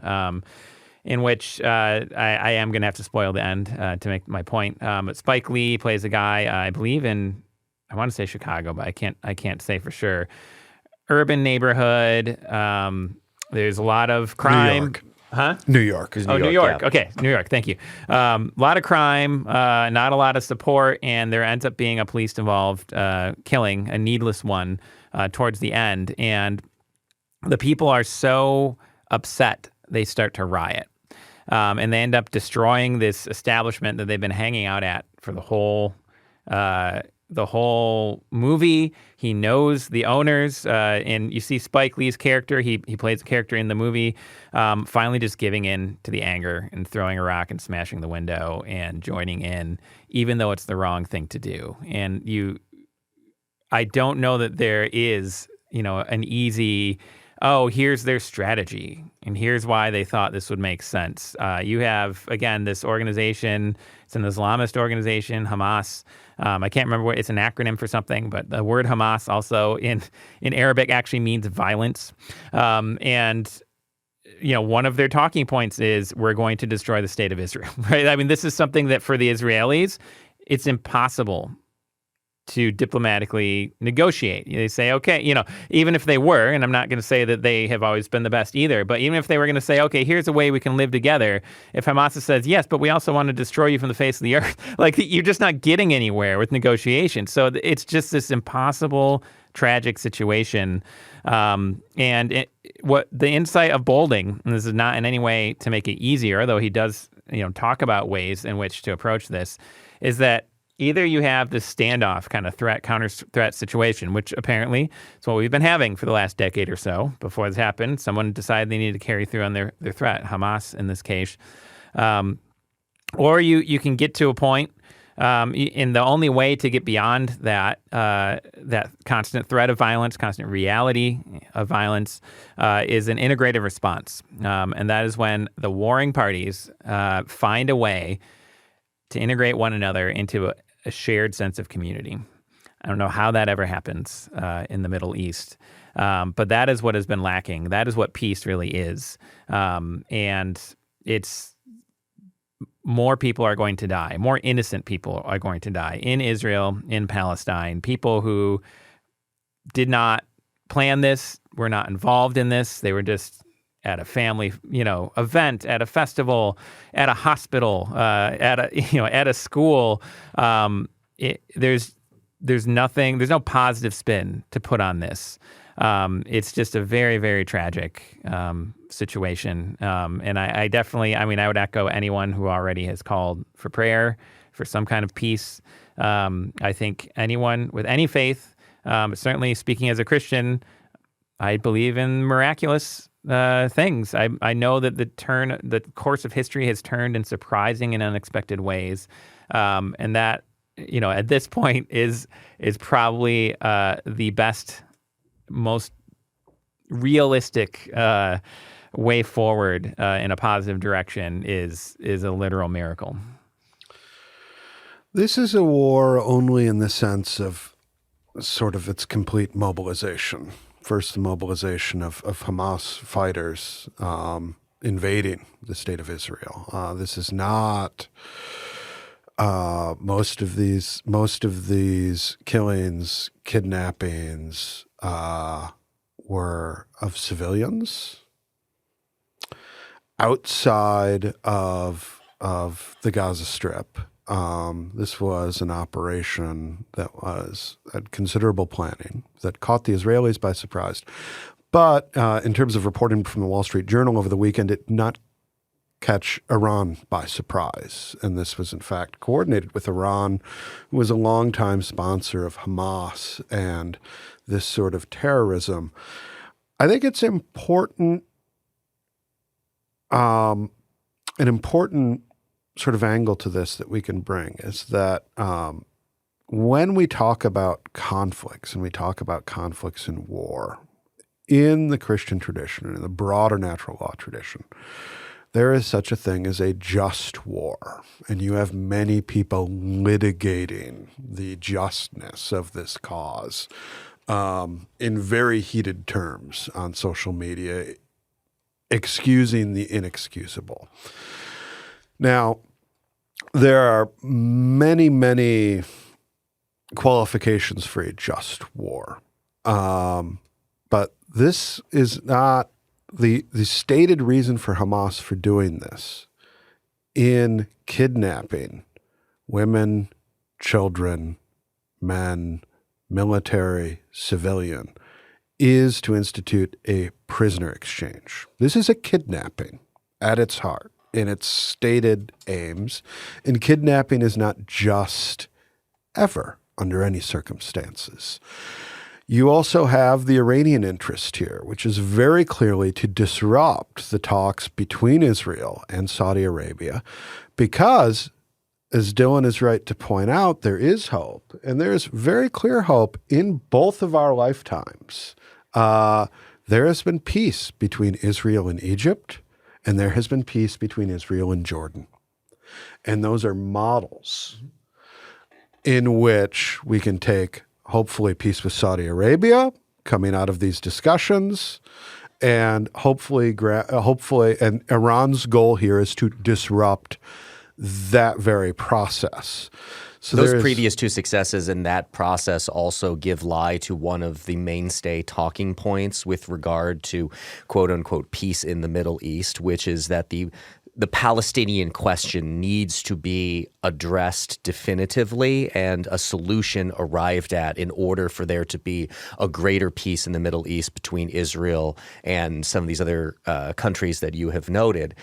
in which I am going to have to spoil the end to make my point. But Spike Lee plays a guy, I believe I want to say Chicago, but I can't say for sure. Urban neighborhood. There's a lot of crime. New York. Huh? New York. New York. Yeah. Okay, New York. Thank you. A lot of crime, not a lot of support, and there ends up being a police-involved killing, a needless one, towards the end. And the people are so upset, they start to riot. And they end up destroying this establishment that they've been hanging out at for the whole movie. He knows the owners, and you see Spike Lee's character. He plays a character in the movie, finally just giving in to the anger and throwing a rock and smashing the window and joining in, even though it's the wrong thing to do. And I don't know that there is, an easy, here's their strategy, and here's why they thought this would make sense. You have, again, this organization. It's an Islamist organization, Hamas. I can't remember what it's an acronym for something, but the word Hamas also in Arabic actually means violence. And one of their talking points is we're going to destroy the state of Israel, right? I mean, this is something that for the Israelis, it's impossible to diplomatically negotiate. They say, okay, even if they were, and I'm not going to say that they have always been the best either, but even if they were going to say, okay, here's a way we can live together, if Hamas says, yes, but we also want to destroy you from the face of the earth, you're just not getting anywhere with negotiations. So it's just this impossible, tragic situation. What the insight of Boulding, and this is not in any way to make it easier, though he does, talk about ways in which to approach this, is that either you have this standoff kind of counter-threat situation, which apparently is what we've been having for the last decade or so. Before this happened, someone decided they needed to carry through on their threat, Hamas in this case. Or you can get to a point, and the only way to get beyond that constant threat of violence, constant reality of violence, is an integrative response. And that is when the warring parties find a way to integrate one another into a shared sense of community. I don't know how that ever happens in the Middle East, but that is what has been lacking. That is what peace really is. And it's more people are going to die. More innocent people are going to die in Israel, in Palestine. People who did not plan this, were not involved in this. They were just at a family, event, at a festival, at a hospital, at a school. There's nothing. There's no positive spin to put on this. It's just a very, very tragic situation. And I definitely, I would echo anyone who already has called for prayer, for some kind of peace. I think anyone with any faith, certainly speaking as a Christian, I believe in miraculous things. I know that the course of history has turned in surprising and unexpected ways, and that, at this point is probably the best, most realistic way forward in a positive direction is a literal miracle. This is a war only in the sense of sort of its complete mobilization. First, the mobilization of Hamas fighters invading the state of Israel. This is not most of these killings, kidnappings were of civilians outside of the Gaza Strip. This was an operation that had considerable planning, that caught the Israelis by surprise. But in terms of reporting from the Wall Street Journal over the weekend, it did not catch Iran by surprise. And this was, in fact, coordinated with Iran, who was a longtime sponsor of Hamas and this sort of terrorism. I think it's important, an important sort of angle to this that we can bring is that when we talk about conflicts, and we talk about conflicts in war, in the Christian tradition and in the broader natural law tradition, there is such a thing as a just war. And you have many people litigating the justness of this cause in very heated terms on social media, excusing the inexcusable. Now, there are many, many qualifications for a just war. But this is not the stated reason for Hamas for doing this in kidnapping women, children, men, military, civilian, is to institute a prisoner exchange. This is a kidnapping at its heart, in its stated aims. And kidnapping is not just ever under any circumstances. You also have the Iranian interest here, which is very clearly to disrupt the talks between Israel and Saudi Arabia, because, as Dylan is right to point out, there is hope, and there is very clear hope in both of our lifetimes. There has been peace between Israel and Egypt, and there has been peace between Israel and Jordan. And those are models in which we can take, hopefully, peace with Saudi Arabia coming out of these discussions, and hopefully, and Iran's goal here is to disrupt that very process. So those previous two successes in that process also give lie to one of the mainstay talking points with regard to quote unquote peace in the Middle East, which is that the Palestinian question needs to be addressed definitively and a solution arrived at in order for there to be a greater peace in the Middle East between Israel and some of these other countries that you have noted.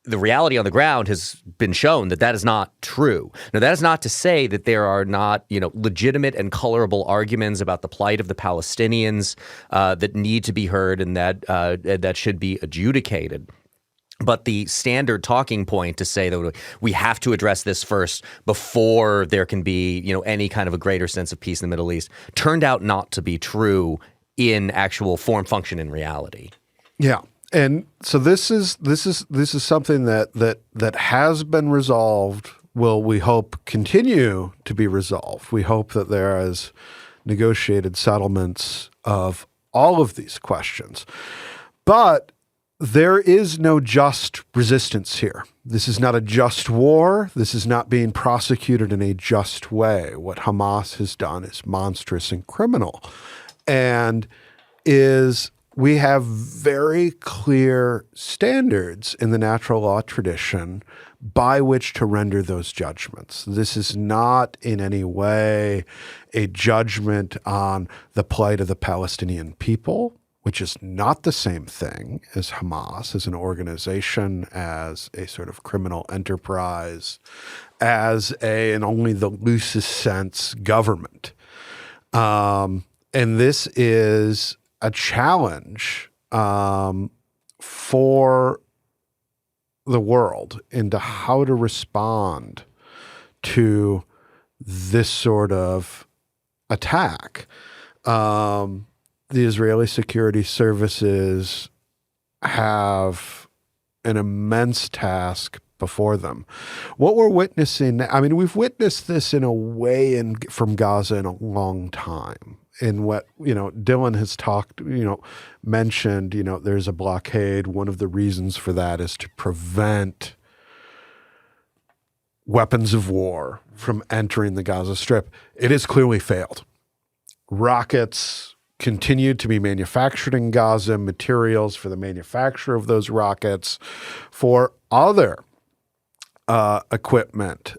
The reality on the ground has been shown that that is not true. Now, that is not to say that there are not, legitimate and colorable arguments about the plight of the Palestinians that need to be heard and that should be adjudicated. But the standard talking point to say that we have to address this first before there can be, any kind of a greater sense of peace in the Middle East turned out not to be true in actual form, function, and reality. Yeah. And so this is something that has been resolved, will, we hope, continue to be resolved. We hope that there is negotiated settlements of all of these questions. But there is no just resistance here. This is not a just war. This is not being prosecuted in a just way. What Hamas has done is monstrous and criminal, and we have very clear standards in the natural law tradition by which to render those judgments. This is not in any way a judgment on the plight of the Palestinian people, which is not the same thing as Hamas, as an organization, as a sort of criminal enterprise, as in only the loosest sense, government. And this is a challenge for the world into how to respond to this sort of attack. The Israeli security services have an immense task before them. What we're witnessing, I mean, we've witnessed this in a way from Gaza in a long time. In what, Dylan has mentioned, there's a blockade. One of the reasons for that is to prevent weapons of war from entering the Gaza Strip. It has clearly failed. Rockets continue to be manufactured in Gaza, materials for the manufacture of those rockets, for other equipment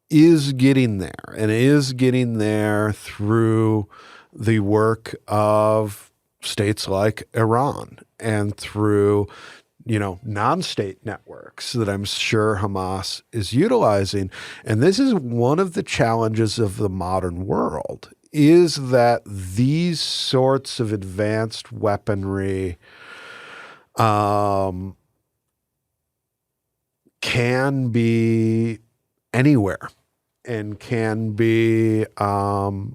is getting there, and is getting there through the work of states like Iran and through non-state networks that I'm sure Hamas is utilizing. And this is one of the challenges of the modern world, is that these sorts of advanced weaponry can be anywhere and can be, and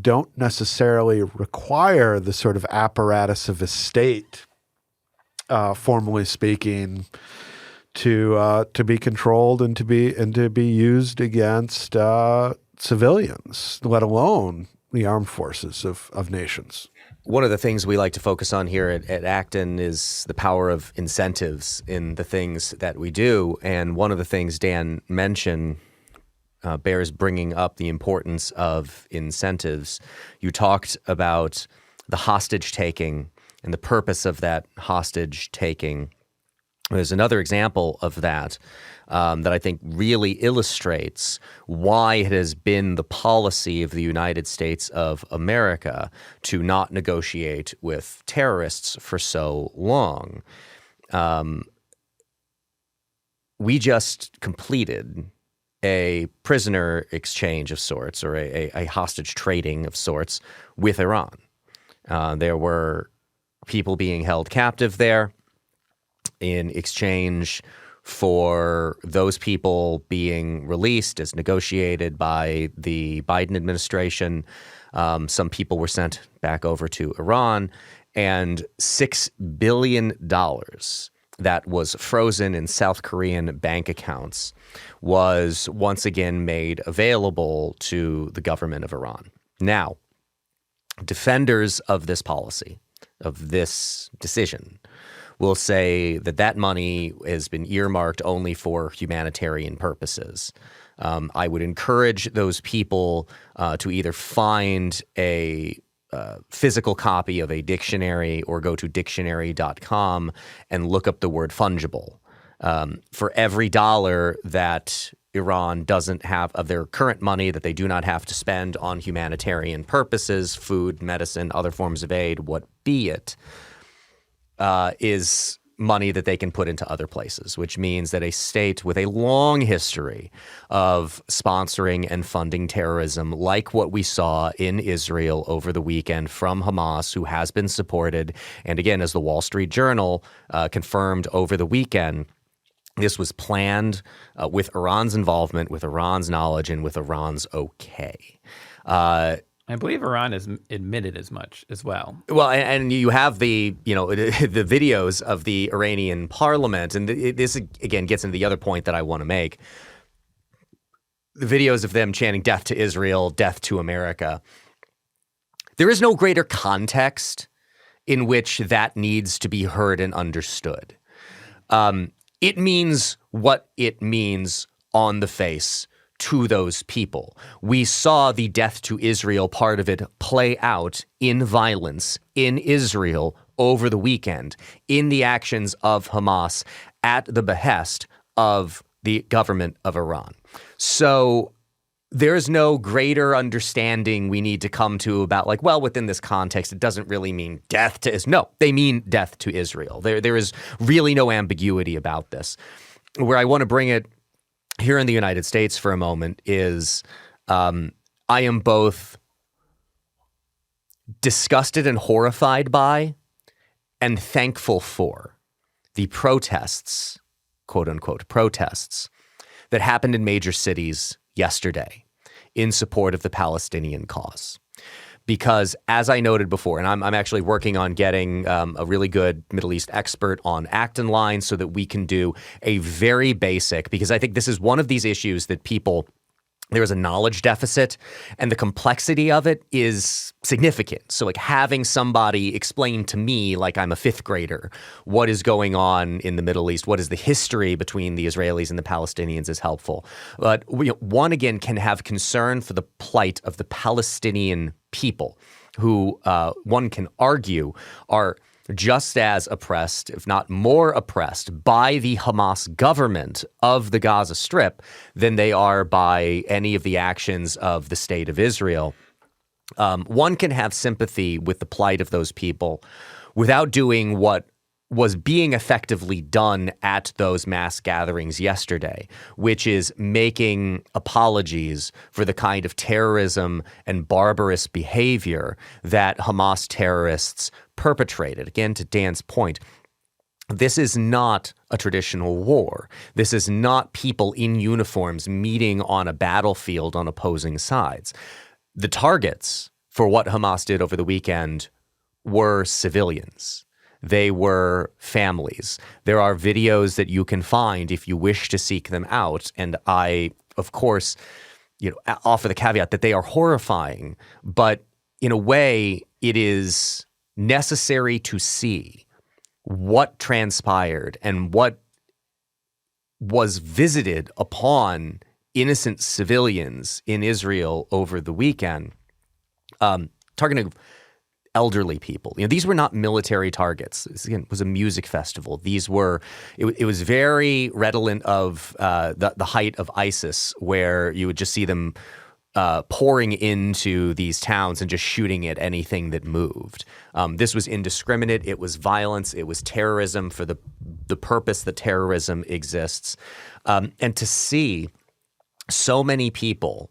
don't necessarily require the sort of apparatus of a state, formally speaking, to be controlled and to be used against civilians, let alone the armed forces of nations. One of the things we like to focus on here at Acton is the power of incentives in the things that we do. And one of the things Dan mentioned bears bringing up the importance of incentives. You talked about the hostage taking and the purpose of that hostage taking. There's another example of that that I think really illustrates why it has been the policy of the United States of America to not negotiate with terrorists for so long. We just completed a prisoner exchange of sorts, or a hostage trading of sorts, with Iran. There were people being held captive there in exchange for those people being released as negotiated by the Biden administration. Some people were sent back over to Iran, and $6 billion that was frozen in South Korean bank accounts was once again made available to the government of Iran. Now, defenders of this policy, of this decision, will say that that money has been earmarked only for humanitarian purposes. I would encourage those people to either find a physical copy of a dictionary or go to dictionary.com and look up the word fungible. For every dollar that Iran doesn't have of their current money that they do not have to spend on humanitarian purposes, food, medicine, other forms of aid, what be it, is money that they can put into other places, which means that a state with a long history of sponsoring and funding terrorism, like what we saw in Israel over the weekend from Hamas, who has been supported, and again, as the Wall Street Journal confirmed over the weekend, this was planned with Iran's involvement, with Iran's knowledge, and with Iran's okay. I believe Iran has admitted as much as well. Well, and you have the videos of the Iranian parliament, and this again gets into the other point that I want to make. The videos of them chanting "Death to Israel, Death to America." There is no greater context in which that needs to be heard and understood. It means what it means on the face to those people. We saw the death to Israel part of it play out in violence in Israel over the weekend, in the actions of Hamas at the behest of the government of Iran. So there's no greater understanding we need to come to about like, well, within this context, it doesn't really mean death to Israel. No, they mean death to Israel. There is really no ambiguity about this. Where I want to bring it here in the United States for a moment is I am both disgusted and horrified by and thankful for the protests, quote unquote, protests that happened in major cities yesterday in support of the Palestinian cause. Because as I noted before, and I'm actually working on getting a really good Middle East expert on Acton line so that we can do a very basic, because I think this is one of these issues that there is a knowledge deficit and the complexity of it is significant. So like having somebody explain to me, like I'm a fifth grader, what is going on in the Middle East, what is the history between the Israelis and the Palestinians is helpful. But one, again, can have concern for the plight of the Palestinian people who one can argue are just as oppressed, if not more oppressed, by the Hamas government of the Gaza Strip than they are by any of the actions of the state of Israel. One can have sympathy with the plight of those people without doing what was being effectively done at those mass gatherings yesterday, which is making apologies for the kind of terrorism and barbarous behavior that Hamas terrorists perpetrated. Again, to Dan's point, this is not a traditional war. This is not people in uniforms meeting on a battlefield on opposing sides. The targets for what Hamas did over the weekend were civilians. They were families. There are videos that you can find if you wish to seek them out. And I, of course, offer the caveat that they are horrifying, but in a way, it is necessary to see what transpired and what was visited upon innocent civilians in Israel over the weekend, targeting elderly people. These were not military targets. This, again, was a music festival. These were, it was very redolent of the height of ISIS, where you would just see them pouring into these towns and just shooting at anything that moved. This was indiscriminate. It was violence. It was terrorism for the purpose that terrorism exists. And to see so many people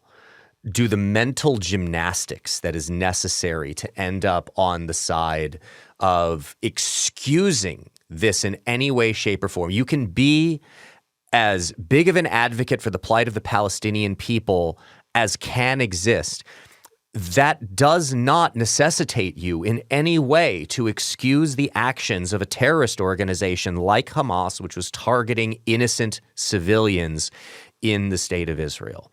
do the mental gymnastics that is necessary to end up on the side of excusing this in any way, shape, or form. You can be as big of an advocate for the plight of the Palestinian people as can exist. That does not necessitate you in any way to excuse the actions of a terrorist organization like Hamas, which was targeting innocent civilians in the state of Israel.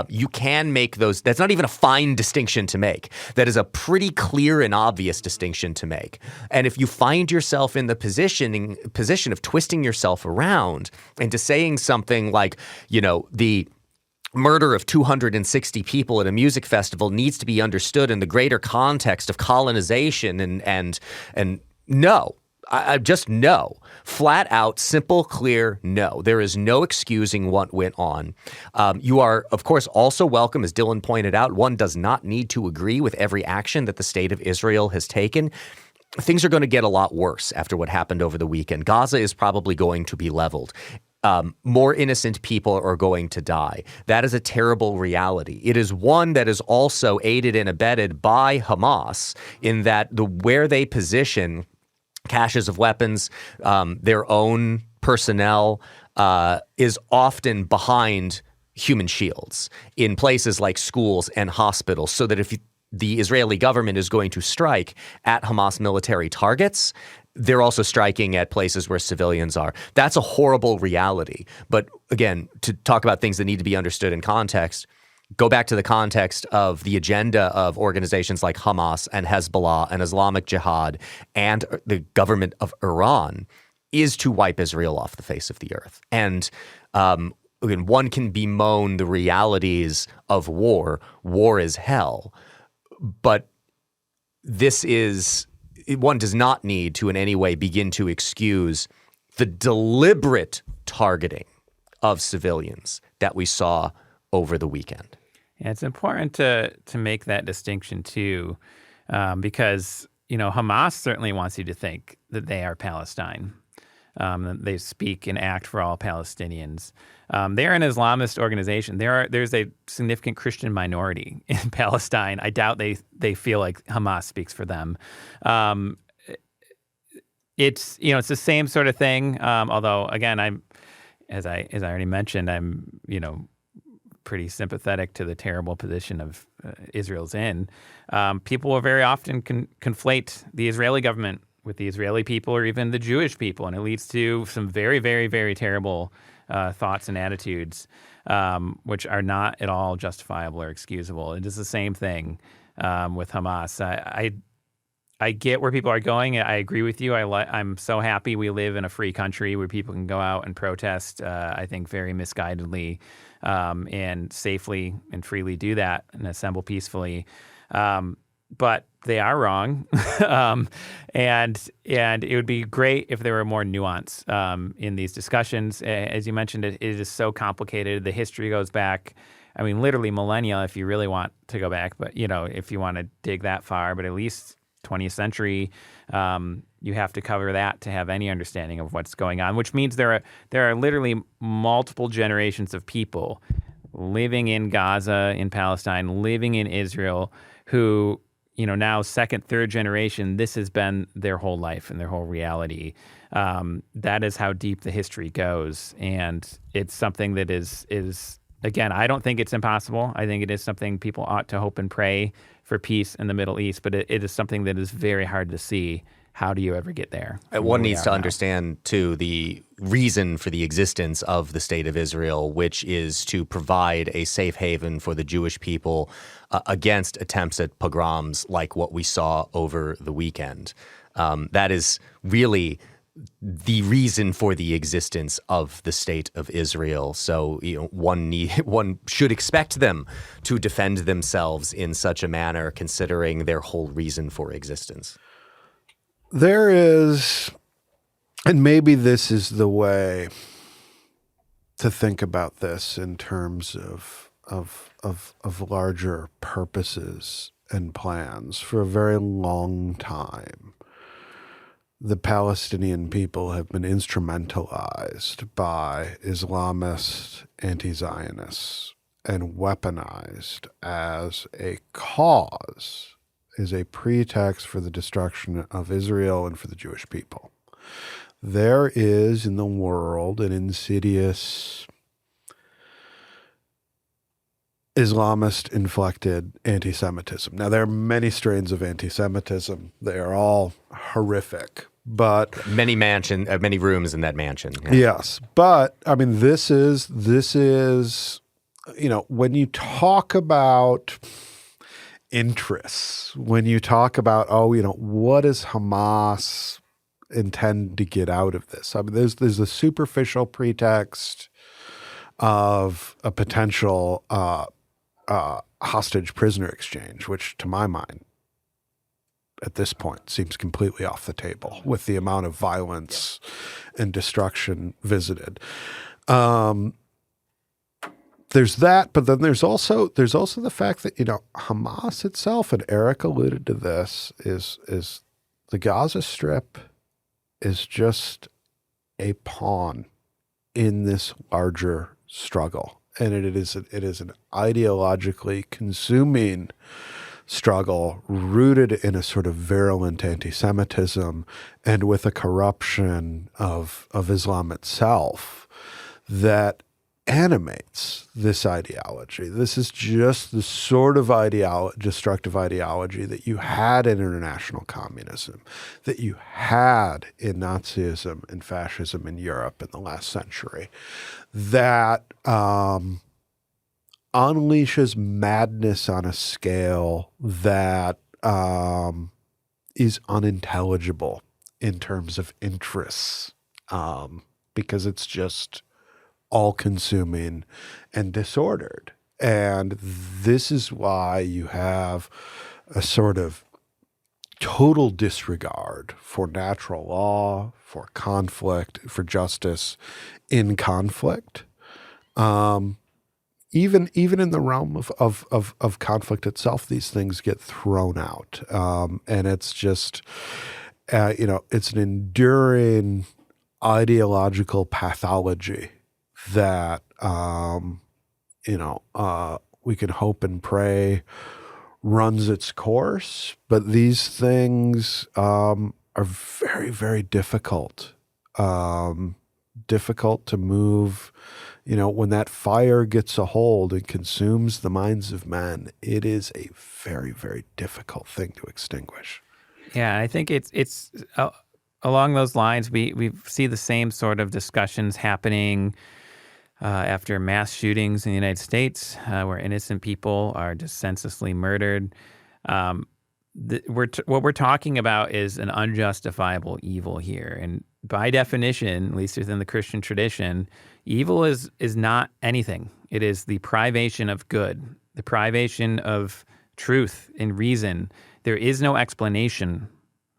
You can make those. That's not even a fine distinction to make. That is a pretty clear and obvious distinction to make. And if you find yourself in the position of twisting yourself around into saying something like, the murder of 260 people at a music festival needs to be understood in the greater context of colonization and no. I just no. Flat out, simple, clear, no. There is no excusing what went on. You are, of course, also welcome, as Dylan pointed out. One does not need to agree with every action that the state of Israel has taken. Things are going to get a lot worse after what happened over the weekend. Gaza is probably going to be leveled. More innocent people are going to die. That is a terrible reality. It is one that is also aided and abetted by Hamas in that where they position caches of weapons, their own personnel, is often behind human shields in places like schools and hospitals, so that if the Israeli government is going to strike at Hamas military targets, they're also striking at places where civilians are. That's a horrible reality. But again, to talk about things that need to be understood in context, go back to the context of the agenda of organizations like Hamas and Hezbollah and Islamic Jihad and the government of Iran is to wipe Israel off the face of the earth. And again, one can bemoan the realities of war. War is hell. But one does not need to in any way begin to excuse the deliberate targeting of civilians that we saw over the weekend. And it's important to make that distinction too, because Hamas certainly wants you to think that they are Palestine. They speak and act for all Palestinians. They're an Islamist organization. There's a significant Christian minority in Palestine. I doubt they feel like Hamas speaks for them. It's the same sort of thing. Although again, as I already mentioned, I'm pretty sympathetic to the terrible position of Israel's in. People will very often conflate the Israeli government with the Israeli people or even the Jewish people, and it leads to some very, very, very terrible thoughts and attitudes, which are not at all justifiable or excusable. It is the same thing with Hamas. I get where people are going. I agree with you. I'm so happy we live in a free country where people can go out and protest, I think very misguidedly, and safely and freely do that and assemble peacefully. But they are wrong. And it would be great if there were more nuance in these discussions. As you mentioned, it is so complicated. The history goes back, literally millennia if you really want to go back. But, if you want to dig that far, but at least 20th century, you have to cover that to have any understanding of what's going on, which means there are literally multiple generations of people living in Gaza, in Palestine, living in Israel, who, now second, third generation, this has been their whole life and their whole reality. That is how deep the history goes. And it's something that is again, I don't think it's impossible. I think it is something people ought to hope and pray for peace in the Middle East, but it is something that is very hard to see. How do you ever get there? One needs to understand, too, the reason for the existence of the State of Israel, which is to provide a safe haven for the Jewish people against attempts at pogroms like what we saw over the weekend. That is really the reason for the existence of the State of Israel. So, one should expect them to defend themselves in such a manner, considering their whole reason for existence. There is, and maybe this is the way to think about this in terms of larger purposes and plans. For a very long time, the Palestinian people have been instrumentalized by Islamist anti-Zionists and weaponized as a cause, is a pretext for the destruction of Israel and for the Jewish people. There is in the world an insidious Islamist-inflected anti-Semitism. Now, there are many strains of anti-Semitism. They are all horrific, but many rooms in that mansion. Yeah. Yes, but this is when you talk about interests, when you talk about, what does Hamas intend to get out of this? There's a superficial pretext of a potential hostage prisoner exchange, which to my mind, at this point, seems completely off the table with the amount of violence and destruction visited. There's that, but then there's also the fact that Hamas itself, and Eric alluded to this, is the Gaza Strip is just a pawn in this larger struggle, and it is an ideologically consuming struggle rooted in a sort of virulent anti-Semitism and with a corruption of Islam itself that animates this ideology. This is just the sort of destructive ideology that you had in international communism, that you had in Nazism and fascism in Europe in the last century, that unleashes madness on a scale that is unintelligible in terms of interests, because it's just all-consuming and disordered. And this is why you have a sort of total disregard for natural law, for conflict, for justice in conflict. even in the realm of conflict itself, these things get thrown out, and it's just it's an enduring ideological pathology that we can hope and pray runs its course, but these things are very, very difficult. Difficult to move. When that fire gets a hold and consumes the minds of men, it is a very, very difficult thing to extinguish. Yeah, I think it's along those lines. We see the same sort of discussions happening after mass shootings in the United States, where innocent people are just senselessly murdered. What we're talking about is an unjustifiable evil here, and by definition, at least within the Christian tradition, evil is not anything. It is the privation of good, the privation of truth and reason. There is no explanation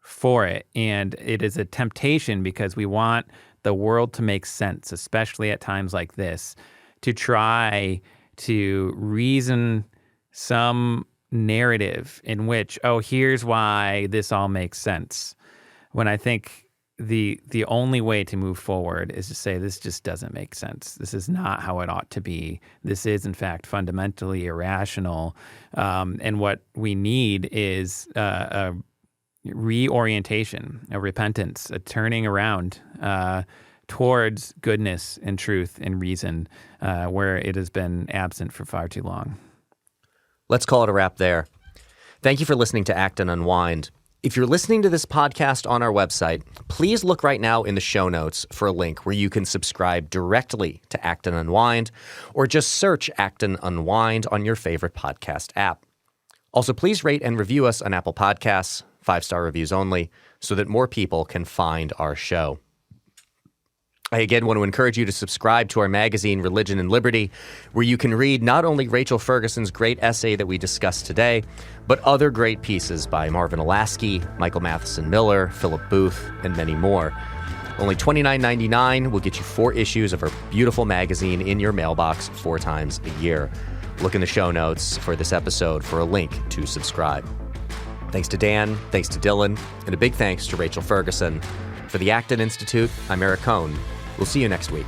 for it, and it is a temptation because we want the world to make sense, especially at times like this, to try to reason some narrative in which, here's why this all makes sense. When I think the only way to move forward is to say this just doesn't make sense. This is not how it ought to be. This is, in fact, fundamentally irrational. And what we need is a reorientation, a repentance, a turning around towards goodness and truth and reason where it has been absent for far too long. Let's call it a wrap there. Thank you for listening to Acton Unwind. If you're listening to this podcast on our website, please look right now in the show notes for a link where you can subscribe directly to Acton Unwind, or just search Acton Unwind on your favorite podcast app. Also, please rate and review us on Apple Podcasts, 5-star reviews only, so that more people can find our show. I again want to encourage you to subscribe to our magazine, Religion and Liberty, where you can read not only Rachel Ferguson's great essay that we discussed today, but other great pieces by Marvin Olasky, Michael Matheson Miller, Philip Booth, and many more. Only $29.99 will get you 4 issues of our beautiful magazine in your mailbox 4 times a year. Look in the show notes for this episode for a link to subscribe. Thanks to Dan, thanks to Dylan, and a big thanks to Rachel Ferguson. For the Acton Institute, I'm Eric Cohn. We'll see you next week.